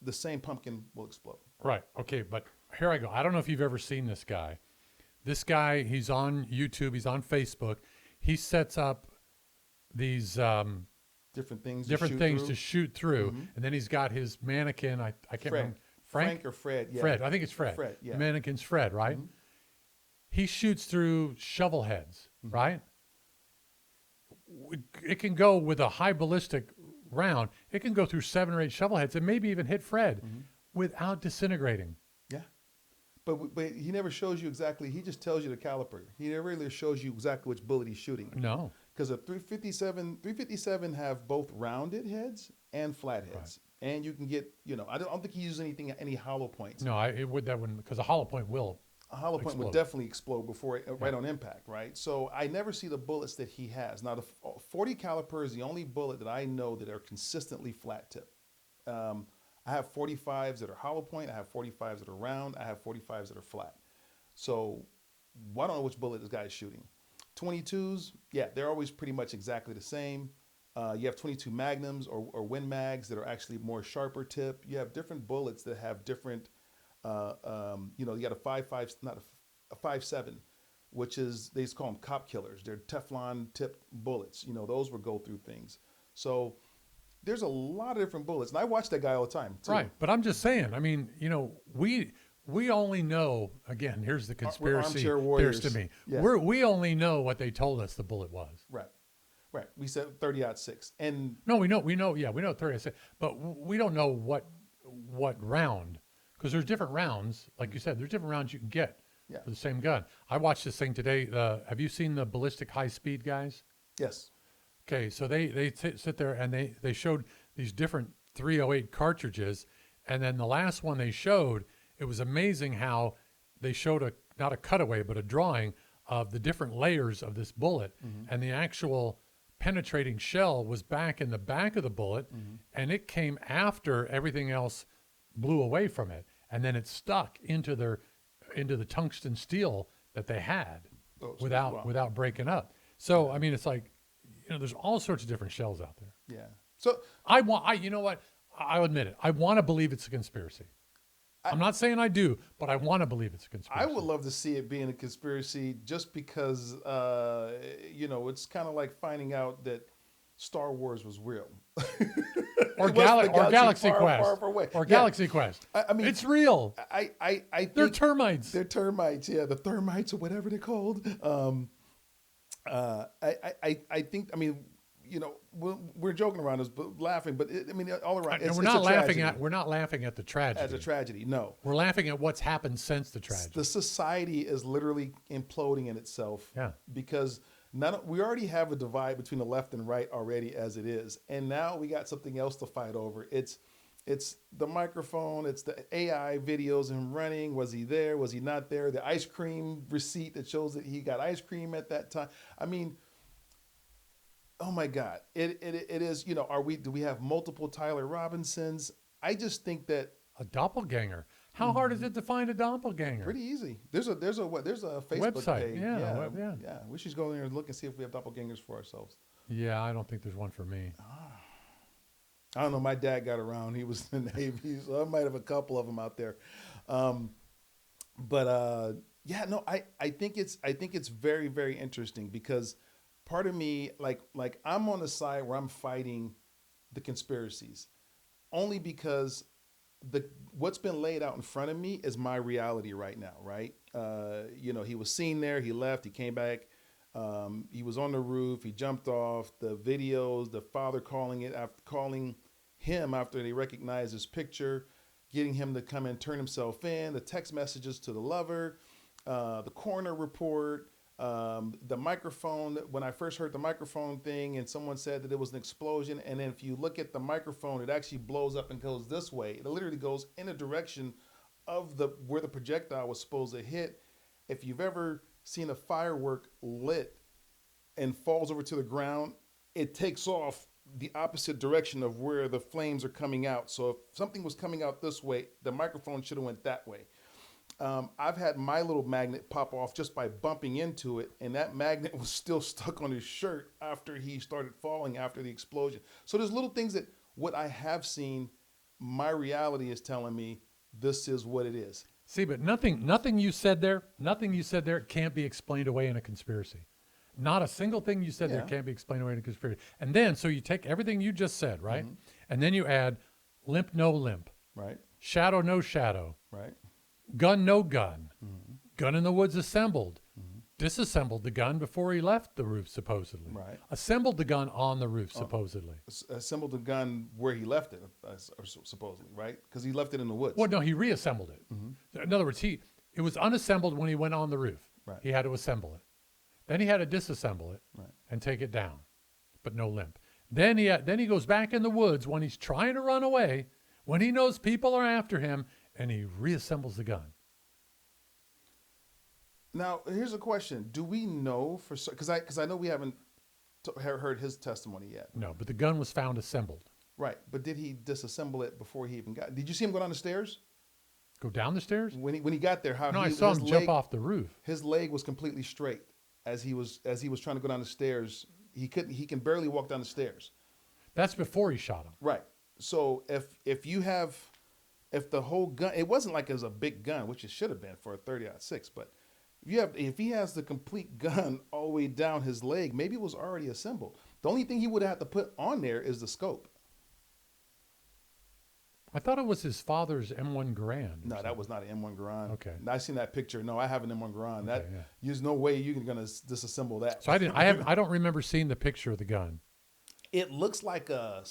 the same pumpkin will explode.
Right. Okay. But here I go. I don't know if you've ever seen this guy. This guy, he's on YouTube. He's on Facebook. He sets up these
different things
to shoot through, and then he's got his mannequin. I can't remember.
Frank or Fred? Yeah.
Fred. I think it's Fred.
Fred, yeah.
The mannequin's Fred, right?
Mhm.
He shoots through shovel heads,
Mhm.
right? It can go with a high ballistic round. It can go through 7 or 8 shovel heads and maybe even hit Fred without disintegrating.
Yeah. But he never shows you exactly. He just tells you the caliber. He never really shows you exactly which bullet he's shooting.
No.
Because a 357 have both rounded heads and flat heads. And you can get, I don't think he uses any hollow points.
No, that wouldn't, because a hollow point will.
A hollow point would definitely explode before right on impact, right? So I never see the bullets that he has. Now the 40 caliber is the only bullet that I know that are consistently flat tip. I have 45s that are hollow point. I have 45s that are round. I have 45s that are flat. So I don't know which bullet this guy is shooting. 22s, yeah, they're always pretty much exactly the same. You have 22 magnums or Win Mags that are actually more sharper tip. You have different bullets that have different, you got a 5.5, not a 5.7, which is, they just call them cop killers. They're Teflon tipped bullets. Those will go through things. So there's a lot of different bullets. And I watch that guy all the time, too.
Right. But I'm just saying, I mean, we only know, again, here's the conspiracy
armchair warriors.
there's to me.
Yeah.
We only know what they told us the bullet was.
Right. We said 30-06. And
No, we know 30, but we don't know what round, because there's different rounds. Like you said, there's different rounds you can get for the same gun. I watched this thing today. Have you seen the ballistic high speed guys?
yes.
Okay, so they sit there and they showed these different 308 cartridges, and then the last one they showed, it was amazing how they showed not a cutaway but a drawing of the different layers of this bullet, and the actual penetrating shell was back in the back of the bullet, and it came after everything else blew away from it, and then it stuck into the tungsten steel that they had without breaking up. So I mean, it's like, there's all sorts of different shells out there.
Yeah. So
you know what? I'll admit it. I want to believe it's a conspiracy. I'm not saying I do, but I want to believe it's a conspiracy.
I would love to see it being a conspiracy just because, it's kind of like finding out that Star Wars was real.
or Galaxy Quest.
Far away.
Or Galaxy Quest.
I mean,
it's real.
I think
They're termites.
They're termites, yeah, the thermites or whatever they're called. I think, we're joking around this, but laughing, but all around.
And we're not laughing at the tragedy.
As a tragedy, no.
We're laughing at what's happened since the tragedy.
The society is literally imploding in itself.
Yeah.
Because we already have a divide between the left and right already as it is, and now we got something else to fight over. It's the microphone, it's the AI videos of him running. Was he there? Was he not there? The ice cream receipt that shows that he got ice cream at that time. I mean, oh my God. It is, do we have multiple Tyler Robinsons? I just think that
a doppelganger. How hard is it to find a doppelganger?
Pretty easy. There's a Facebook
website
page.
Yeah.
We should go there and look and see if we have doppelgangers for ourselves.
Yeah, I don't think there's one for me.
I don't know. My dad got around. He was in the Navy, so I might have a couple of them out there. I think it's very, very interesting because part of me, like I'm on the side where I'm fighting the conspiracies, only because what's been laid out in front of me is my reality right now, right? He was seen there, he left, he came back, he was on the roof, he jumped off. The videos, the father calling him after they recognized his picture, getting him to come and turn himself in, the text messages to the lover, the coroner report, the microphone. When I first heard the microphone thing and someone said that it was an explosion, and then if you look at the microphone, it actually blows up and goes this way. It literally goes in a direction of where the projectile was supposed to hit. If you've ever seen a firework lit and falls over to the ground, it takes off the opposite direction of where the flames are coming out. So if something was coming out this way, the microphone should have went that way. I've had my little magnet pop off just by bumping into it, and that magnet was still stuck on his shirt after he started falling after the explosion. So there's little things that what I have seen, my reality is telling me this is what it is.
See, but nothing you said there can't be explained away in a conspiracy. Not a single thing you said there can't be explained away in a conspiracy. And then, so you take everything you just said, right? Mm-hmm. And then you add limp, no limp.
Right.
Shadow, no shadow.
Right.
Gun, no gun. Gun in the woods assembled. Disassembled the gun before he left the roof, supposedly.
Right.
Assembled the gun on the roof, supposedly.
Assembled the gun where he left it, supposedly, right? Because he left it in the woods.
Well, no, he reassembled it. In other words, it was unassembled when he went on the roof.
Right.
He had to assemble it. Then he had to disassemble it
Right.
and take it down, but no limp. Then he goes back in the woods when he's trying to run away, when he knows people are after him, and he reassembles the gun.
Now, here's a question: do we know for because I know we haven't heard his testimony yet.
No, but the gun was found assembled.
Right, but did he disassemble it before he even got? Did you see him go down the stairs?
Go down the stairs?
When he got there, how
No, I
he,
saw
his
him
leg,
jump off the roof.
His leg was completely straight as he was trying to go down the stairs. He can barely walk down the stairs.
That's before he shot him.
Right. So if the whole gun, it wasn't like it was a big gun, which it should have been for a 30-06, but if he has the complete gun all the way down his leg, maybe it was already assembled. The only thing he would have to put on there is the scope.
I thought it was his father's M1 Garand.
No, that was not an M1 Garand.
Okay.
I seen that picture. No, I have an M1 Garand.
Okay, yeah.
There's no way you're gonna disassemble that.
So I don't remember seeing the picture of the gun.
It looks like a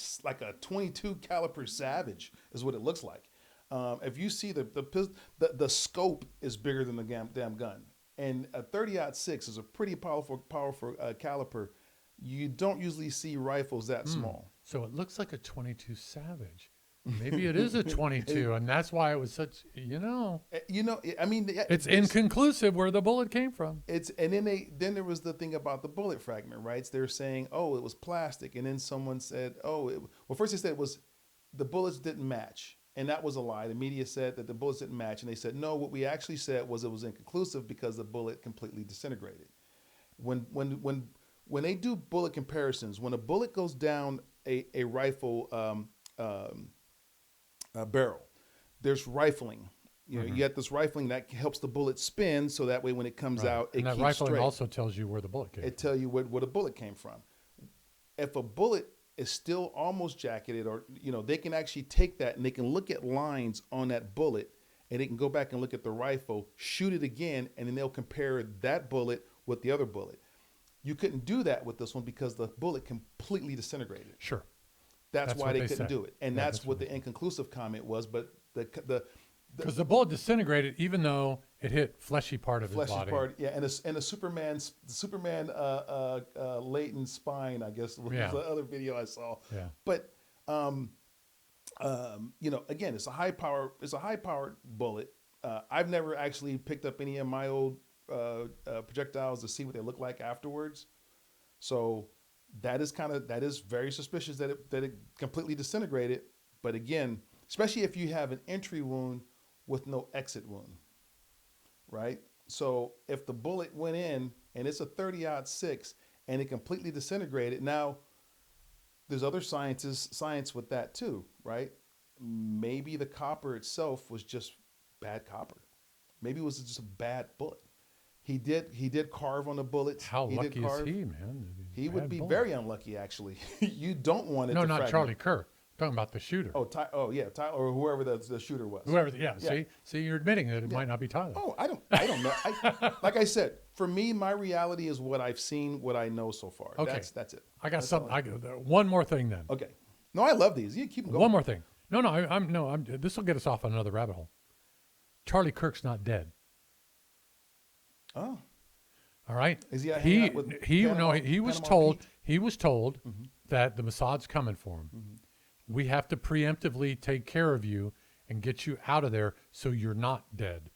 22 caliber Savage is what it looks like. If you see the scope is bigger than the damn gun, and a 30-06 is a pretty powerful caliber. You don't usually see rifles that small.
So it looks like a 22 Savage. Maybe it is a 22, and that's why it was such.
I mean,
It's inconclusive where the bullet came from.
And then there was the thing about the bullet fragment, right? So they're saying, oh, it was plastic, and then someone said, first they said it was the bullets didn't match, and that was a lie. The media said that the bullets didn't match, and they said no. What we actually said was it was inconclusive because the bullet completely disintegrated. When they do bullet comparisons, when a bullet goes down a rifle barrel, there's rifling. You get this rifling that helps the bullet spin, so that way when it comes out, it
and that
keeps
rifling
straight.
also tells you where the bullet came.
It tell you where the bullet came from. If a bullet is still almost jacketed, or they can actually take that and they can look at lines on that bullet, and they can go back and look at the rifle, shoot it again, and then they'll compare that bullet with the other bullet. You couldn't do that with this one because the bullet completely disintegrated.
Sure.
That's why they couldn't
said.
do it, and
Yeah,
that's what the inconclusive comment was. But
because the bullet disintegrated, even though it hit fleshy part of his
fleshy
body.
part, yeah, and the Superman latent spine, I guess was the other video I saw.
Yeah.
But again, it's a high powered bullet. I've never actually picked up any of my old projectiles to see what they look like afterwards. So that is very suspicious that it completely disintegrated. But again, especially if you have an entry wound with no exit wound, right? So if the bullet went in and it's a 30-06 and it completely disintegrated, now there's other science with that too, right? Maybe the copper itself was just bad copper. Maybe it was just a bad bullet. He did carve on the bullets.
How lucky is he, man?
He would be very unlucky, actually. You don't want it.
No,
to
not
fragment.
Charlie Kirk. I'm talking about the shooter.
Tyler, or whoever the shooter was.
Yeah. See, you're admitting that it might not be Tyler.
Oh, I don't know. Like I said, for me, my reality is what I've seen, what I know so far.
Okay.
That's it.
I got something. One more thing then.
Okay. No, I love these. You keep them going.
One more thing. No, this will get us off on another rabbit hole. Charlie Kirk's not dead.
Oh.
All right.
Is he?
He was told that the Mossad's coming for him.
Mm-hmm.
We have to preemptively take care of you and get you out of there so you're not dead.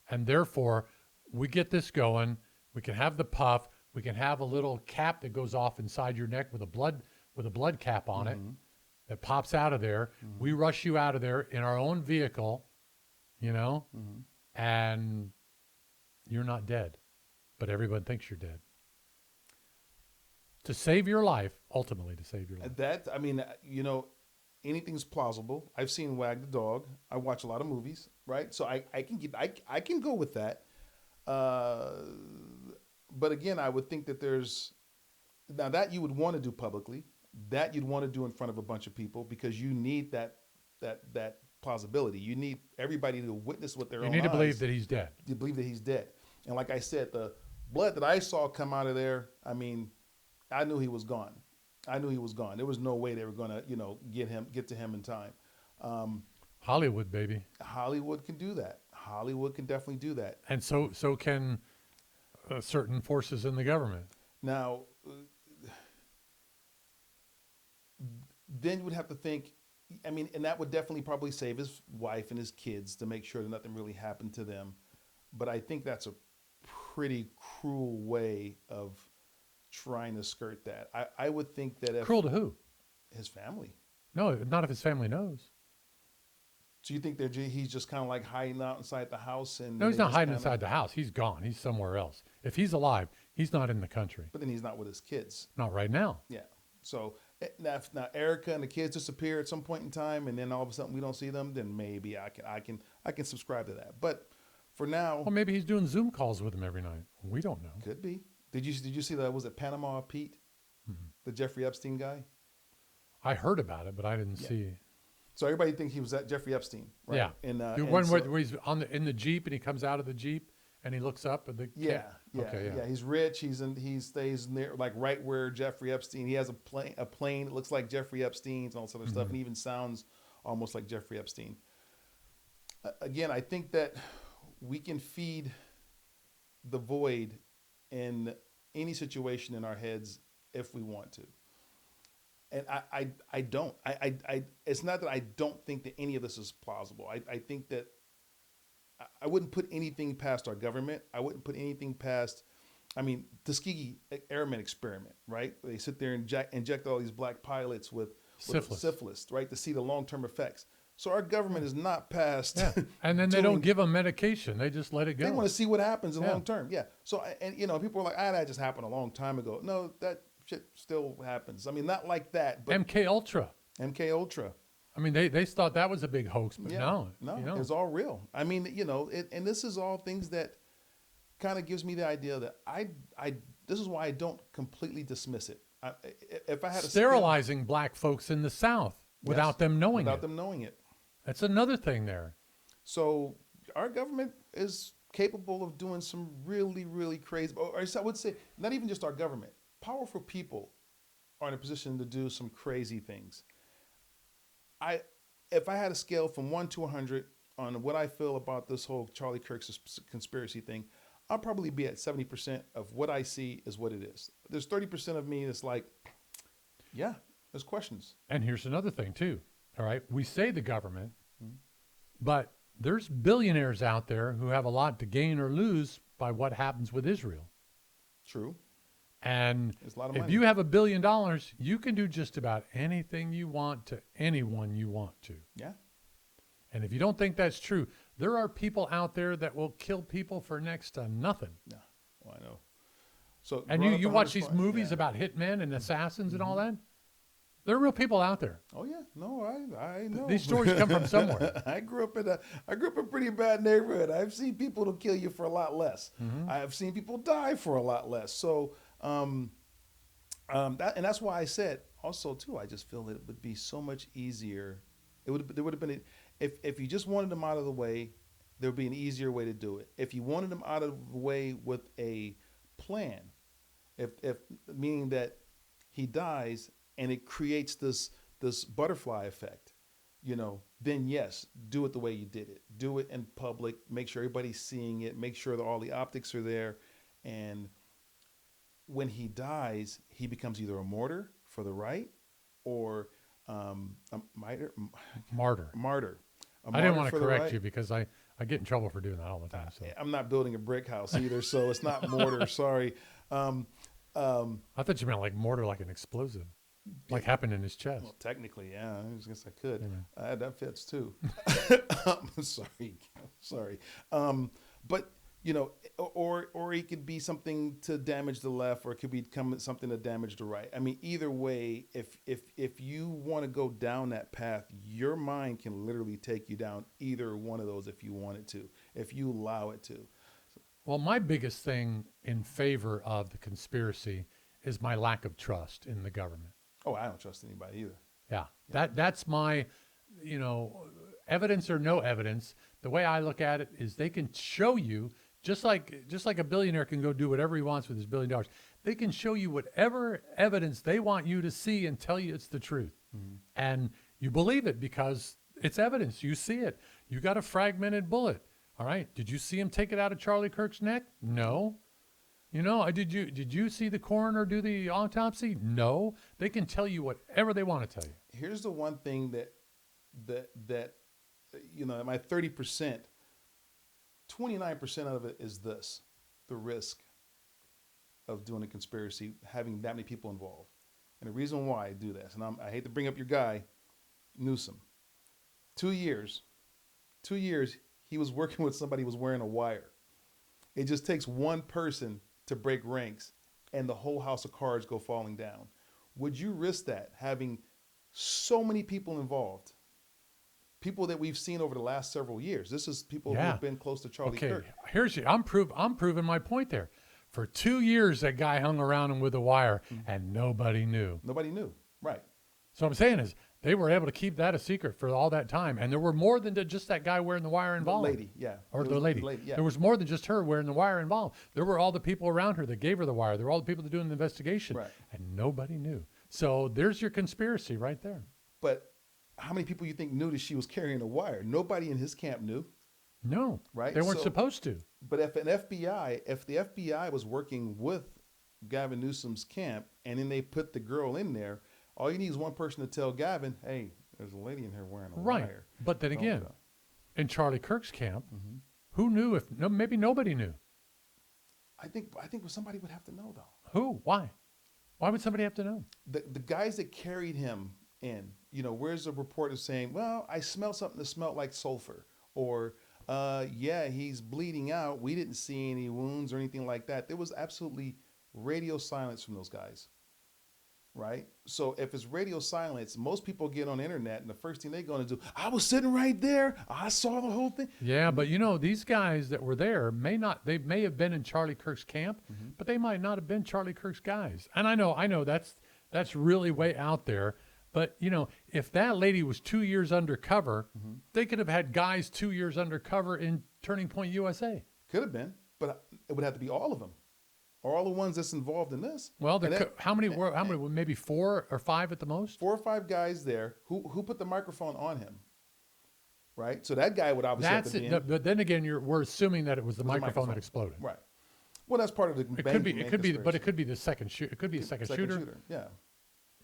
And therefore, we get this going. We can have the puff. We can have a little cap that goes off inside your neck with a blood cap on it that pops out of there. Mm-hmm. We rush you out of there in our own vehicle, and you're not dead, but everyone thinks you're dead. To save your life, ultimately to save your life.
Anything's plausible. I've seen Wag the Dog. I watch a lot of movies, right? So I can go with that. But again, I would think that that you would want to do publicly, that you'd want to do in front of a bunch of people because you need that that plausibility. You need everybody to witness with their own eyes.
You need to believe that he's dead.
You believe that he's dead. And like I said, the blood that I saw come out of there, I mean, I knew he was gone. I knew he was gone. There was no way they were going to, get to him in time.
Hollywood, baby.
Hollywood can do that. Hollywood can definitely do that.
And so can certain forces in the government.
Now, then you would have to think, I mean, and that would definitely probably save his wife and his kids to make sure that nothing really happened to them. But I think that's a pretty cruel way of trying to skirt that. I would think that if...
Cruel to who?
His family.
No, not if his family knows.
So you think that he's just kind of like hiding out inside the house? And
no, he's not hiding inside the house. He's gone. He's somewhere else. If he's alive, he's not in the country.
But then he's not with his kids.
Not right now.
Yeah. So now Erica and the kids disappear at some point in time, and then all of a sudden we don't see them, then maybe I can subscribe to that. But for now,
well, maybe he's doing Zoom calls with them every night. We don't know.
Could be. Did you see that? Was it Panama Pete, the Jeffrey Epstein guy?
I heard about it, but I didn't see.
So everybody thinks he was at Jeffrey Epstein, right?
Yeah.
And
the one where he's in the Jeep and he comes out of the Jeep and he looks up at the
yeah. He's rich. He stays near, like right where Jeffrey Epstein. He has a plane that looks like Jeffrey Epstein's and all this other stuff, and even sounds almost like Jeffrey Epstein. Again, I think that we can feed the void in any situation in our heads if we want to. And I don't. It's not that I don't think that any of this is plausible. I think that I wouldn't put anything past our government. I wouldn't put anything past, I mean, Tuskegee Airmen experiment, right? They sit there and inject all these black pilots with syphilis, right, to see the long-term effects. So our government is not past.
Yeah. And then they don't give them medication. They just let it go.
They want to see what happens in long term. Yeah. So, and people are like, that just happened a long time ago. No, that shit still happens. I mean, not like that, but
MK Ultra.
I
mean, they thought that was a big hoax, but no,
it's all real. I mean, and this is all things that kind of gives me the idea that this is why I don't completely dismiss it. If I had
sterilizing black folks in the South without them knowing
it.
That's another thing there.
So our government is capable of doing some really, really crazy, or I would say not even just our government. Powerful people are in a position to do some crazy things. If I had a scale from 1 to 100 on what I feel about this whole Charlie Kirk conspiracy thing, I'll probably be at 70% of what I see is what it is. There's 30% of me that's like, yeah, there's questions.
And here's another thing too. All right. We say the government, but there's billionaires out there who have a lot to gain or lose by what happens with Israel.
True.
And
it's a lot of
if
money.
you have $1 billion, you can do just about anything you want to anyone you want to.
Yeah.
And if you don't think that's true, there are people out there that will kill people for next to nothing.
Yeah. Well, I know. So,
and you watch these movies about hitmen and assassins and all that. There are real people out there.
Oh yeah, no, I know.
These stories come from somewhere.
I grew up in a pretty bad neighborhood. I've seen people who'll kill you for a lot less. I've seen people die for a lot less. So, and that's why I said also too. I just feel that it would be so much easier. There would have been if you just wanted them out of the way, there would be an easier way to do it. If you wanted them out of the way with a plan, if meaning that he dies. And it creates this butterfly effect, then yes, do it the way you did it. Do it in public, make sure everybody's seeing it, make sure that all the optics are there. And when he dies, he becomes either a martyr for the right or a martyr.
I didn't want to correct you because I get in trouble for doing that all the time. So
I'm not building a brick house either, so it's not mortar, sorry.
I thought you meant like mortar, like an explosive. Like happened in his chest.
Well, technically, yeah. I guess I could.
Yeah.
That fits too. Sorry. But or he could be something to damage the left, or it could become something to damage the right. I mean, either way, if you want to go down that path, your mind can literally take you down either one of those if you want it to, if you allow it to.
Well, my biggest thing in favor of the conspiracy is my lack of trust in the government.
Oh, I don't trust anybody either.
Yeah. That's my evidence or no evidence, the way I look at it is they can show you, just like a billionaire can go do whatever he wants with his $1 billion. They can show you whatever evidence they want you to see and tell you it's the truth. And you believe it because it's evidence. You see it. You got a fragmented bullet. All right. Did you see him take it out of Charlie Kirk's neck? No. Did you see the coroner do the autopsy? No. They can tell you whatever they want to tell you.
Here's the one thing that my 30%, 29% of it is this: the risk of doing a conspiracy, having that many people involved. And the reason why I do this, and I hate to bring up your guy, Newsom. 2 years, he was working with somebody who was wearing a wire. It just takes one person to break ranks and the whole house of cards go falling down. Would you risk that, having so many people involved? People that we've seen over the last several years. This is people who've been close to Charlie Kirk.
I'm proving my point there. For 2 years, that guy hung around him with a wire, and nobody knew.
Nobody knew, right?
So what I'm saying is, they were able to keep that a secret for all that time, and there were more than just that guy wearing the wire involved.
The lady, yeah,
or the lady.
Yeah.
There was more than just her wearing the wire involved. There were all the people around her that gave her the wire. There were all the people that doing the investigation,
right.
And nobody knew. So there's your conspiracy right there.
But how many people you think knew that she was carrying a wire? Nobody in his camp knew.
No,
right?
They weren't supposed to.
But if the FBI was working with Gavin Newsom's camp, and then they put the girl in there, all you need is one person to tell Gavin, "Hey, there's a lady in here wearing a wire."
But then again, in Charlie Kirk's camp, who knew? Maybe nobody knew.
I think somebody would have to know, though.
Who? Why? Why would somebody have to know?
The guys that carried him in, where's the report saying, "Well, I smelled something that smelled like sulfur," or yeah, he's bleeding out. We didn't see any wounds or anything like that. There was absolutely radio silence from those guys, right? So if it's radio silence, most people get on the internet and the first thing they're going to do, "I was sitting right there. I saw the whole thing."
Yeah, but these guys that were there may have been in Charlie Kirk's camp, but they might not have been Charlie Kirk's guys. And I know that's really way out there. But, if that lady was 2 years undercover, they could have had guys 2 years undercover in Turning Point USA.
Could have been, but it would have to be all of them, or all the ones that's involved in this.
Well, how many? Maybe 4 or 5 at the most?
4 or 5 guys there. Who put the microphone on him? Right? So that guy would obviously have to be in.
But then again, we're assuming that it was the microphone that exploded.
Right. Well, that's part of the
It could be, but it could be the second shoot. It could be a second shooter.
Yeah.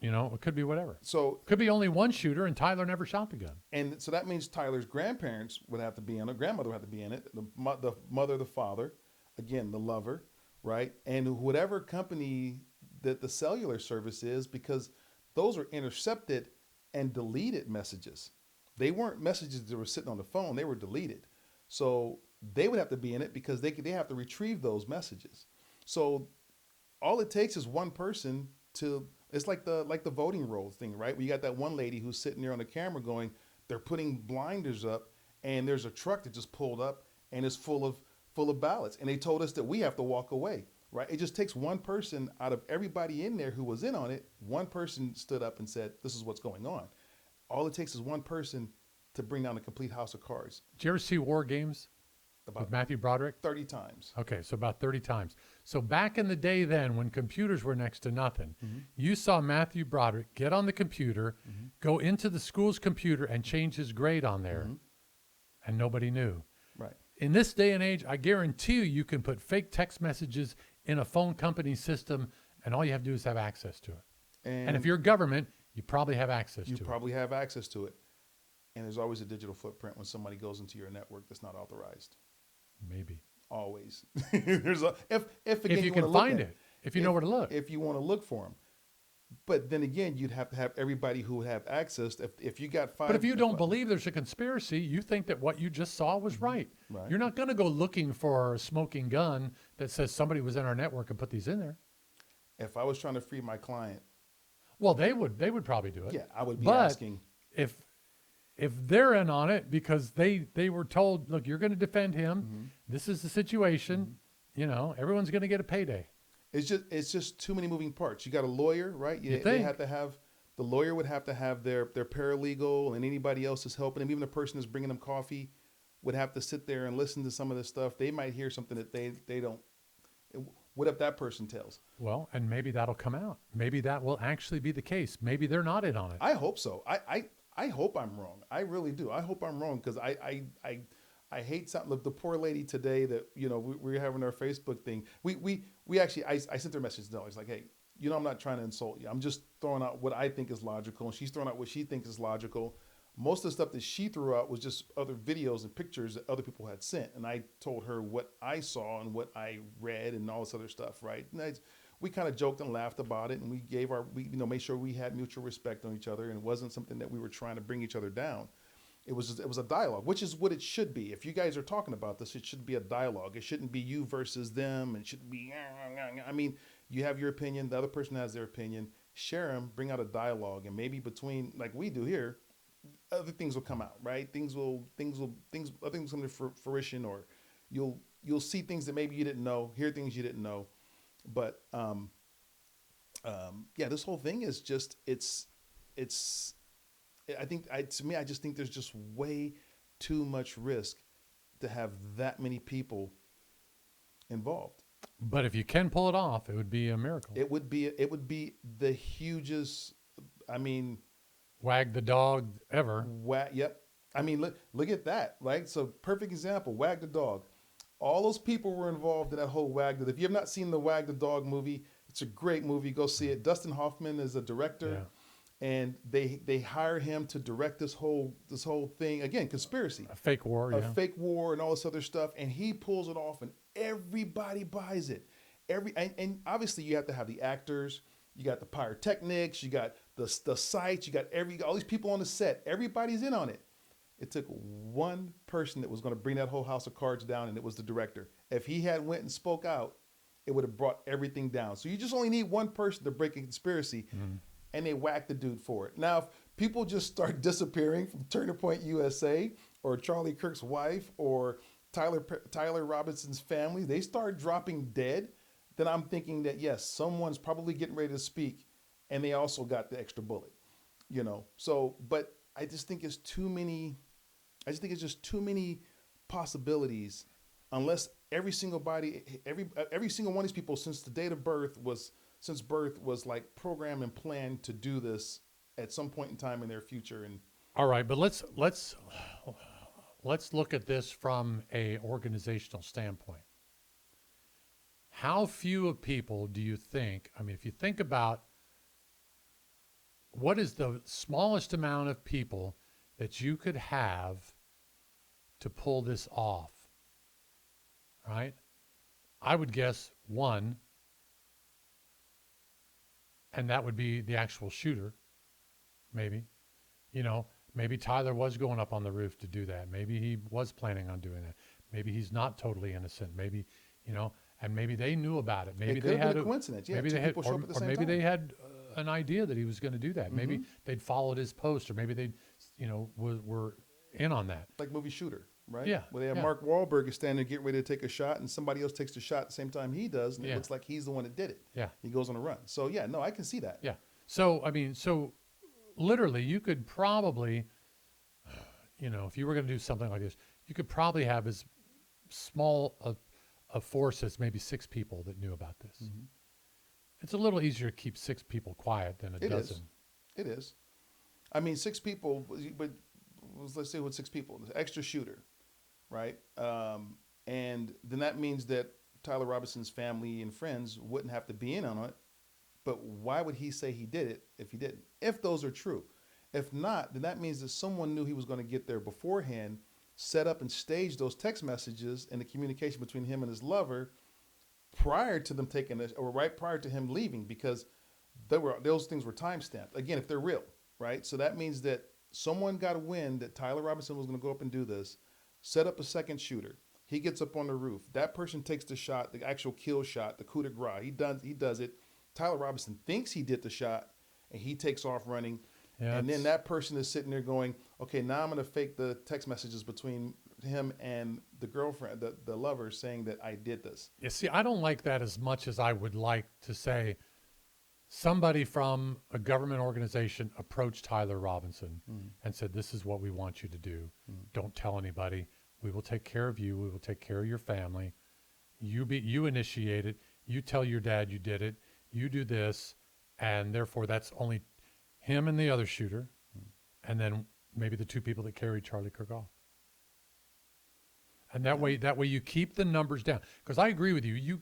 It could be whatever.
So
could be only one shooter, and Tyler never shot the gun.
And so that means Tyler's grandparents would have to be in it. Grandmother would have to be in it. The mother, the father, again, the lover, right? And whatever company that the cellular service is, because those are intercepted and deleted messages. They weren't messages that were sitting on the phone. They were deleted. So they would have to be in it because they have to retrieve those messages. So all it takes is one person to. It's like the voting rolls thing, right? Where you got that one lady who's sitting there on the camera going, they're putting blinders up, and there's a truck that just pulled up and it's full of ballots, and they told us that we have to walk away, right? It just takes one person out of everybody in there who was in on it. One person stood up and said, "This is what's going on." All it takes is one person to bring down a complete house of cards.
Did you ever see War Games? With Matthew Broderick?
30 times.
Okay, so about 30 times. So back in the day then, when computers were next to nothing, you saw Matthew Broderick get on the computer, go into the school's computer and change his grade on there, and nobody knew.
Right.
In this day and age, I guarantee you can put fake text messages in a phone company system, and all you have to do is have access to it. And if you're government, you probably have access to it.
You probably have access to it. And there's always a digital footprint when somebody goes into your network that's not authorized.
Maybe.
Always. There's if
you can find it, if you know where to look.
If you want to look for them. But then again, you'd have to have everybody who would have access. If you got 5.
But if you don't believe there's a conspiracy, you think that what you just saw was right.
Right.
You're not going to go looking for a smoking gun that says somebody was in our network and put these in there.
If I was trying to free my client.
Well, they would probably do it.
Yeah, I would be asking.
If they're in on it because they were told, look, you're going to defend him. This is the situation. Everyone's going to get a payday.
It's just too many moving parts. You got a lawyer, right? They have to have The lawyer would have to have their paralegal and anybody else that's helping them, even the person that's bringing them coffee, would have to sit there and listen to some of this stuff. They might hear something that they don't. What if that person tells?
Well, and maybe that'll come out. Maybe that will actually be the case. Maybe they're not in on it.
I hope so. I hope I'm wrong. I really do. I hope I'm wrong because I hate something. The poor lady today that, we were having our Facebook thing. We actually, I sent her a message. No, it's like, hey, I'm not trying to insult you. I'm just throwing out what I think is logical. And she's throwing out what she thinks is logical. Most of the stuff that she threw out was just other videos and pictures that other people had sent. And I told her what I saw and what I read and all this other stuff, right? And we kind of joked and laughed about it. And we made sure we had mutual respect on each other. And it wasn't something that we were trying to bring each other down. It was a dialogue, which is what it should be. If you guys are talking about this, it should be a dialogue. It shouldn't be you versus them. It shouldn't be, I mean, you have your opinion. The other person has their opinion. Share them, bring out a dialogue. And maybe between, like we do here, other things will come out, right? Things will come to fruition, or you'll see things that maybe you didn't know, hear things you didn't know. But this whole thing is just I just think there's just way too much risk to have that many people involved.
But if you can pull it off, it would be a miracle.
It would be the hugest. I mean,
wag the dog ever.
Yep. I mean, look at that. Right. So perfect example. Wag the dog. All those people were involved in that whole Wag the. If you have not seen the Wag the Dog movie, it's a great movie. Go see it. Dustin Hoffman is a director.
Yeah.
And they hire him to direct this whole thing. Again, conspiracy.
A fake war,
fake war and all this other stuff. And he pulls it off and everybody buys it. And obviously you have to have the actors, you got the pyrotechnics, you got the sites, you got all these people on the set. Everybody's in on it. It took one person that was going to bring that whole house of cards down, and it was the director. If he had went and spoke out, it would have brought everything down. So you just only need one person to break a conspiracy. Mm-hmm. And they whack the dude for it. Now, if people just start disappearing from Turning Point USA or Charlie Kirk's wife or Tyler Robinson's family, they start dropping dead, then I'm thinking that, yes, someone's probably getting ready to speak, and they also got the extra bullet, So, but I just think it's too many. I just think it's just too many possibilities, unless every single one of these people since the date of birth was like programmed and planned to do this at some point in time in their future. And
all right, but let's look at this from a organizational standpoint. How few of people do you think, I mean, if you think about what is the smallest amount of people that you could have to pull this off, right? I would guess one, and that would be the actual shooter, maybe. Maybe Tyler was going up on the roof to do that. Maybe he was planning on doing that. Maybe he's not totally innocent. Maybe, and maybe they knew about it. Maybe they had
a coincidence. Yeah,
maybe they had, or maybe they had an idea that he was going to do that. Mm-hmm. Maybe they'd followed his post, or maybe they, were in on that.
Like movie Shooter, right?
Yeah.
Where they have Mark Wahlberg is standing there getting ready to take a shot, and somebody else takes the shot at the same time he does, and it looks like he's the one that did it.
Yeah.
He goes on a run. So yeah, no, I can see that.
Yeah. So literally, you could probably, if you were going to do something like this, you could probably have as small a force as maybe 6 people that knew about this. Mm-hmm. It's a little easier to keep 6 people quiet than a dozen.
It is. I mean, 6 people, but let's say with 6 people, the extra shooter, right? And then that means that Tyler Robinson's family and friends wouldn't have to be in on it. But why would he say he did it if he didn't? If those are true. If not, then that means that someone knew he was going to get there beforehand, set up and stage those text messages and the communication between him and his lover prior to them taking this, or right prior to him leaving, because those things were timestamped. Again, if they're real, right? So that means that someone got a wind that Tyler Robinson was going to go up and do this, set up a second shooter. He gets up on the roof. That person takes the shot, the actual kill shot, the coup de grace. He does it. Tyler Robinson thinks he did the shot, and he takes off running. Yeah, and then that person is sitting there going, okay, now I'm going to fake the text messages between him and the girlfriend, the lover, saying that I did this.
You see, I don't like that as much as I would like to say, somebody from a government organization approached Tyler Robinson and said, "This is what we want you to do. Don't tell anybody. We will take care of you. We will take care of your family. You initiate it. You tell your dad you did it. You do this, and therefore that's only him and the other shooter, and then maybe the two people that carried Charlie Kirk off." And that way you keep the numbers down. Because I agree with you.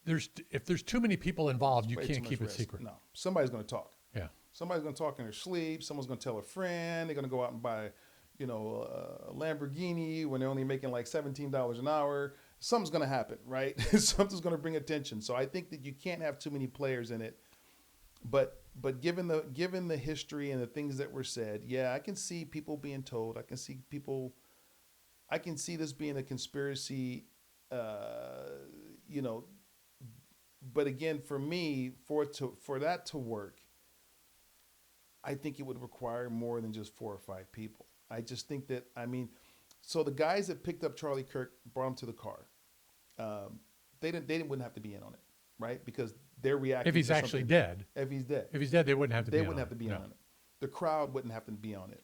If there's too many people involved, you
Way
can't
too
keep
much
it
risk.
secret.
No, somebody's going to talk.
Yeah.
Somebody's going to talk in their sleep. Someone's going to tell a friend. They're going to go out and buy, a Lamborghini when they're only making like $17 an hour. Something's going to happen, right? Something's going to bring attention. So I think that you can't have too many players in it. But given the history and the things that were said, yeah, I can see people being told. I can see this being a conspiracy, But again, for me, for that to work, I think it would require more than just 4 or 5 people. I just think that, so the guys that picked up Charlie Kirk, brought him to the car. They wouldn't have to be in on it, right? Because they're reacting.
If he's
to
actually
something.
dead.
If he's dead.
If he's dead, they wouldn't have to be in on it.
They wouldn't have to be in on it. The crowd wouldn't have to be on it.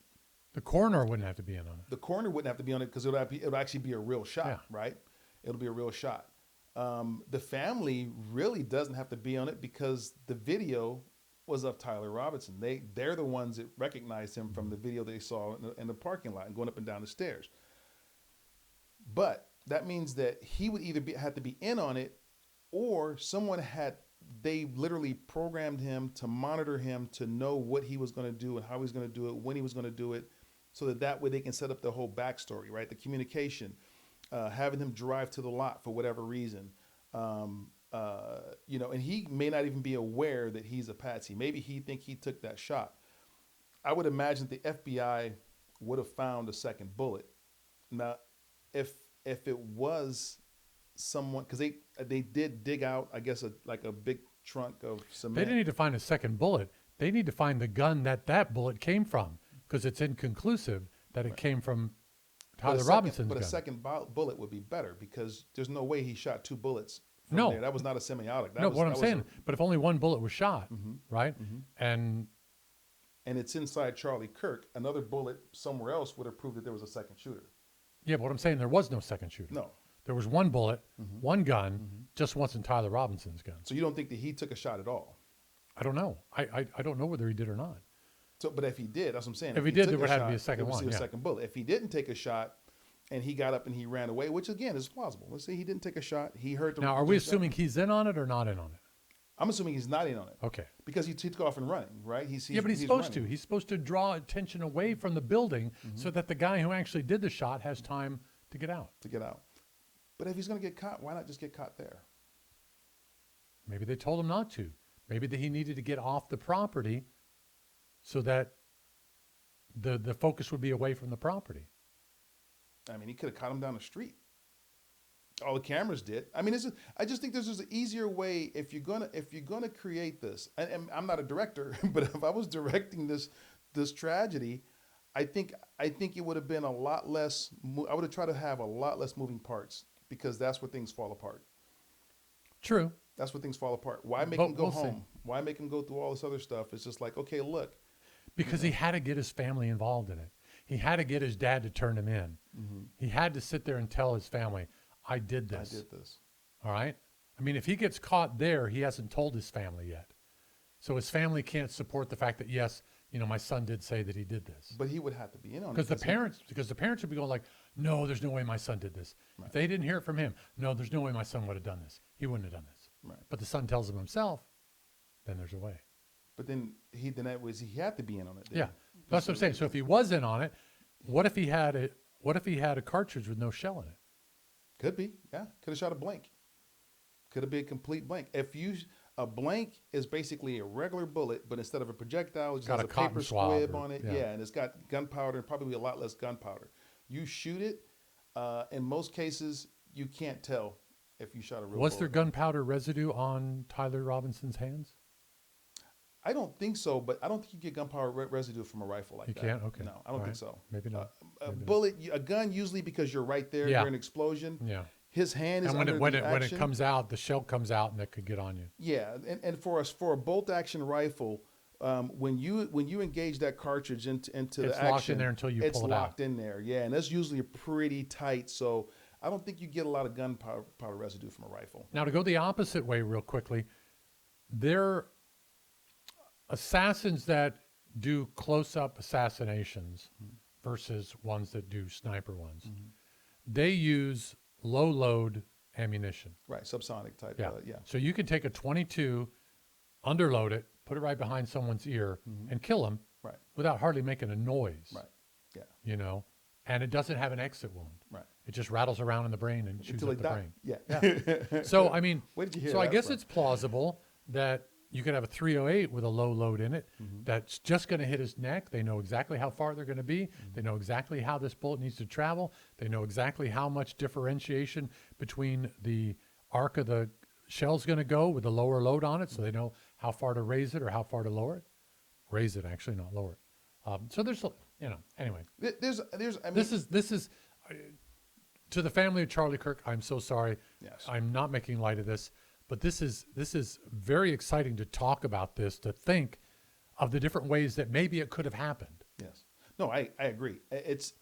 The coroner wouldn't have to be in on it.
The coroner wouldn't have to be on it because it'll actually be a real shot,
Yeah.
right? It'll be a real shot. The family really doesn't have to be on it because the video was of Tyler Robinson. They're the ones that recognized him from the video they saw in the parking lot and going up and down the stairs. But that means that he would either have to be in on it, or they literally programmed him to monitor him to know what he was going to do and how he was going to do it, when he was going to do it, so that way they can set up the whole backstory, right? The communication, having him drive to the lot for whatever reason, and he may not even be aware that he's a patsy. Maybe he think he took that shot. I would imagine the FBI would have found a second bullet. Now, if it was someone, because they did dig out, I guess, a big trunk of cement.
They didn't need to find a second bullet. They need to find the gun that bullet came from, because it's inconclusive that it came from Tyler Robinson's gun.
But a second bullet would be better, because there's no way he shot 2 bullets from
No.
there. That was not a semiotic.
What I'm saying, but if only one bullet was shot, right? And
it's inside Charlie Kirk, another bullet somewhere else would have proved that there was a second shooter.
yeah, but what I'm saying, there was no second shooter.
No.
There was one bullet, one gun, just wasn't Tyler Robinson's gun.
So you don't think that he took a shot at all?
I don't know. I don't know whether he did or not.
So, but if he did, that's what I'm saying.
If he did,
took
there would have to
shot,
be a second
there would
one,
be a
yeah.
second bullet. If he didn't take a shot and he got up and he ran away, which again is plausible. Let's say he didn't take a shot. He heard the
Now, are we
the shot.
assuming he's in on it or not in on it?
I'm assuming he's not in on it.
Okay.
Because he took off and running, right?
Yeah, but he's supposed to.
running.
He's supposed to draw attention away from the building so that the guy who actually did the shot has time to get out.
To get out. But if he's going to get caught, why not just get caught there?
Maybe they told him not to. Maybe that he needed to get off the property so that the focus would be away from the property.
I mean, he could have caught him down the street. All the cameras did. I mean, I just think there's just an easier way if you're gonna create this. And I'm not a director, but if I was directing this tragedy, I think it would have been a lot less. I would have tried to have a lot less moving parts, because that's where things fall apart.
True.
That's where things fall apart. Why make
But
him go
we'll see.
home? Why make him go through all this other stuff? It's just like, okay, look.
Because he had to get his family involved in it. He had to get his dad to turn him in. He had to sit there and tell his family, I did this.
I did this.
All right? I mean, if he gets caught there, he hasn't told his family yet. So his family can't support the fact that, yes, my son did say that he did this.
But he would have to be in on it.
Because the parents would be going like, no, there's no way my son did this.
Right.
If they didn't hear it from him, no, there's no way my son would have done this. He wouldn't have done this.
Right.
But the son tells him himself, then there's a way.
But then he had to be in on it. Then.
Yeah, that's what I'm saying. So if he was in on it, what if he had a cartridge with no shell in it?
Could be, yeah. Could have shot a blank. Could have been a complete blank. A blank is basically a regular bullet, but instead of a projectile, it just
Got
has
a
a
cotton
paper
swab
squib
or-
on it.
yeah.
Yeah, and it's got gunpowder, and probably a lot less gunpowder. You shoot it, in most cases, you can't tell if you shot a real
Was there
bullet.
gunpowder residue on Tyler Robinson's hands?
I don't think so, but I don't think you get gunpowder residue from a rifle like
You
that.
can't? Okay.
No, I don't
All
think
right.
so.
Maybe not.
A
Maybe not.
bullet, a gun, usually because you're right there
Yeah.
during an explosion.
Yeah.
his hand is
And
under
when
the
it
action.
comes out, the shell comes out, and that could get on you.
Yeah, and for a bolt action rifle, when you engage that cartridge into
It's
the
locked
action,
in there until you
it's
pull it out.
locked in there. Yeah, and that's usually pretty tight. So I don't think you get a lot of gunpowder residue from a rifle.
Now, to go the opposite way real quickly, there assassins that do close-up assassinations versus ones that do sniper ones, they use low-load ammunition.
Right, subsonic type.
Yeah.
Yeah.
So you can take a 22, underload it, put it right behind someone's ear, and kill them
Right.
without hardly making a noise.
Right. Yeah.
You know, and it doesn't have an exit wound.
Right.
It just rattles around in the brain and chews
Until
up
they
the
die.
brain.
Yeah.
So I mean,
Where did you hear
so I
that
guess
from?
it's plausible that you could have a 308 with a low load in it that's just going to hit his neck. They know exactly how far they're going to be. They know exactly how this bullet needs to travel. They know exactly how much differentiation between the arc of the shell's going to go with the lower load on it, so they know how far to raise it or how far to lower it. Raise it, actually, not lower it. So there's, anyway.
There's. I mean,
This is to the family of Charlie Kirk. I'm so sorry.
Yes.
I'm not making light of this, but this is very exciting to talk about this, to think of the different ways that maybe it could have happened.
Yes. No, I agree. It's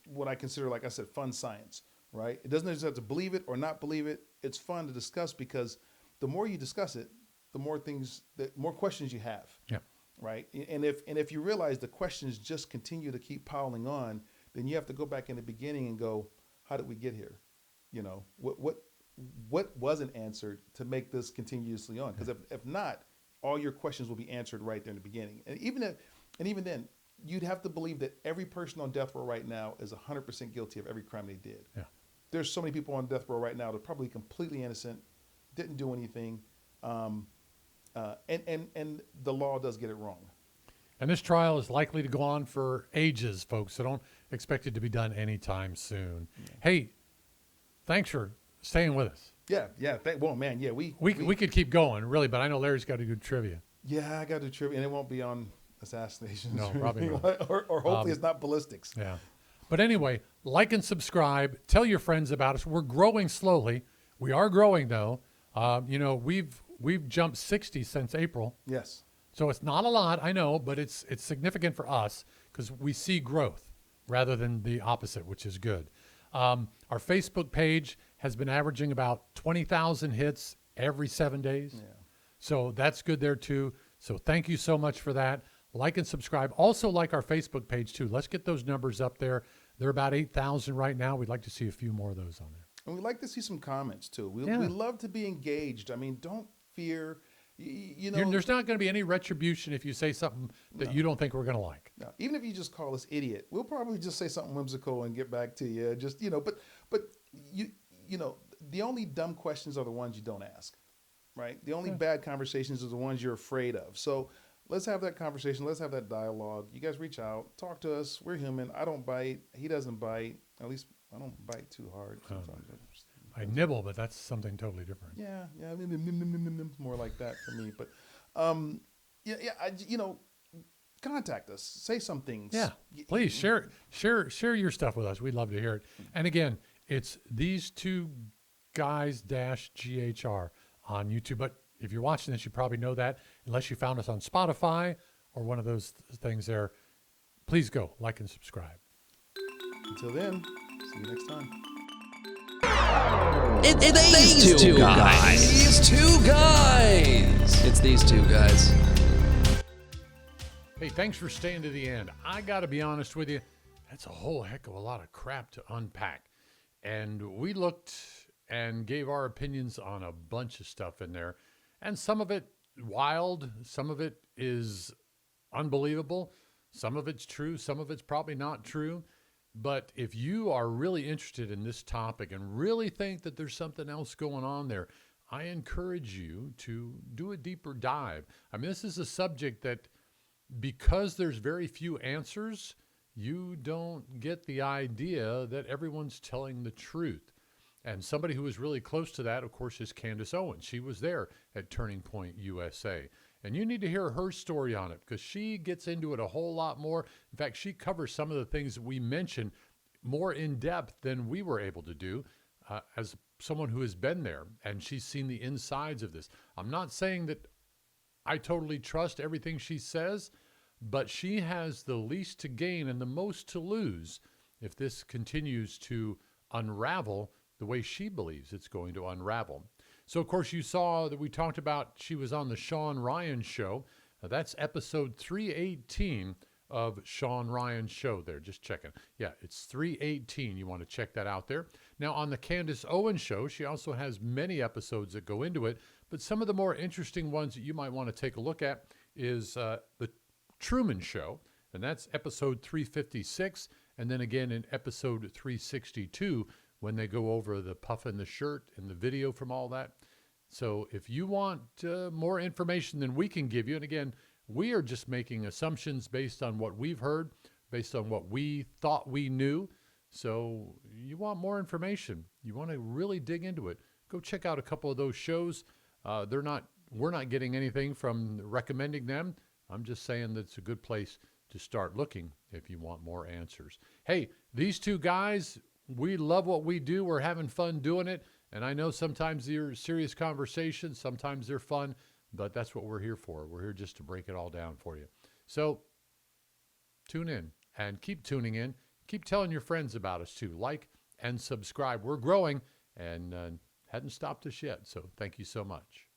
what I consider, like I said, fun science, right? It doesn't just have to believe it or not believe it. It's fun to discuss because the more you discuss it, the more questions you have.
Yeah.
Right. And if you realize the questions just continue to keep piling on, then you have to go back in the beginning and go, how did we get here? You know, what wasn't answered to make this continuously on? Because if not, all your questions will be answered right there in the beginning. And even then, you'd have to believe that every person on death row right now is 100% guilty of every crime they did.
Yeah.
There's so many people on death row right now that are probably completely innocent, didn't do anything, and the law does get it wrong.
And this trial is likely to go on for ages, folks, so don't expect it to be done anytime soon. Hey, thanks for staying with us.
Yeah. Well, man, yeah, we
could keep going, really, but I know Larry's got to do trivia.
Yeah, I got to do trivia, and it won't be on assassinations.
No,
or
probably
anything
not.
like- or hopefully it's not ballistics.
Yeah. But anyway, like and subscribe. Tell your friends about us. We're growing slowly. We are growing, though. We've jumped 60 since April.
Yes.
So it's not a lot, I know, but it's significant for us because we see growth rather than the opposite, which is good. Our Facebook page has been averaging about 20,000 hits every 7 days.
Yeah.
So that's good there too. So thank you so much for that. Like and subscribe. Also like our Facebook page too. Let's get those numbers up there. They're about 8,000 right now. We'd like to see a few more of those on there.
And we like to see some comments too. We
Yeah.
love to be engaged. I mean, don't fear. You know,
There's not going to be any retribution if you say something that you don't think we're going to like.
no, even if you just call us idiot, we'll probably just say something whimsical and get back to you. Just but the only dumb questions are the ones you don't ask, right? The only bad conversations are the ones you're afraid of. So let's have that conversation. Let's have that dialogue. You guys reach out, talk to us. We're human. I don't bite. He doesn't bite. At least I don't bite too hard. Sometimes.
I nibble, but that's something totally different.
Yeah. More like that for me. But contact us. Say some things.
Yeah, please share your stuff with us. We'd love to hear it. And again, it's these two guys -GHR on YouTube. But if you're watching this, you probably know that. Unless you found us on Spotify or one of those things there, please go like and subscribe.
Until then, see you next time.
It's these two guys.
These two guys. It's these two guys.
Hey, thanks for staying to the end. I got to be honest with you, that's a whole heck of a lot of crap to unpack. And we looked and gave our opinions on a bunch of stuff in there. And some of it wild, some of it is unbelievable, some of it's true, some of it's probably not true. But if you are really interested in this topic and really think that there's something else going on there, I encourage you to do a deeper dive. I mean, this is a subject that, because there's very few answers, you don't get the idea that everyone's telling the truth. And somebody who is really close to that, of course, is Candace Owen. She was there at Turning Point USA. And you need to hear her story on it because she gets into it a whole lot more. In fact, she covers some of the things we mentioned more in depth than we were able to do. as someone who has been there and she's seen the insides of this. I'm not saying that I totally trust everything she says, but she has the least to gain and the most to lose if this continues to unravel the way she believes it's going to unravel. So, of course, you saw that we talked about she was on the Sean Ryan show. That's episode 318 of Sean Ryan's show there. Just checking. Yeah, it's 318. You want to check that out there. Now, on the Candace Owen show, she also has many episodes that go into it, but some of the more interesting ones that you might want to take a look at is the Truman Show, and that's episode 356, and then again in episode 362 when they go over the puff in the shirt and the video from all that. So if you want more information than we can give you, and again, we are just making assumptions based on what we've heard, based on what we thought we knew. So you want more information, you want to really dig into it, go check out a couple of those shows. We're not getting anything from recommending them. I'm just saying that it's a good place to start looking if you want more answers. Hey, these two guys, we love what we do. We're having fun doing it. And I know sometimes they're serious conversations, sometimes they're fun, but that's what we're here for. We're here just to break it all down for you. So tune in and keep tuning in. Keep telling your friends about us too. Like and subscribe. We're growing and hadn't stopped us yet. So thank you so much.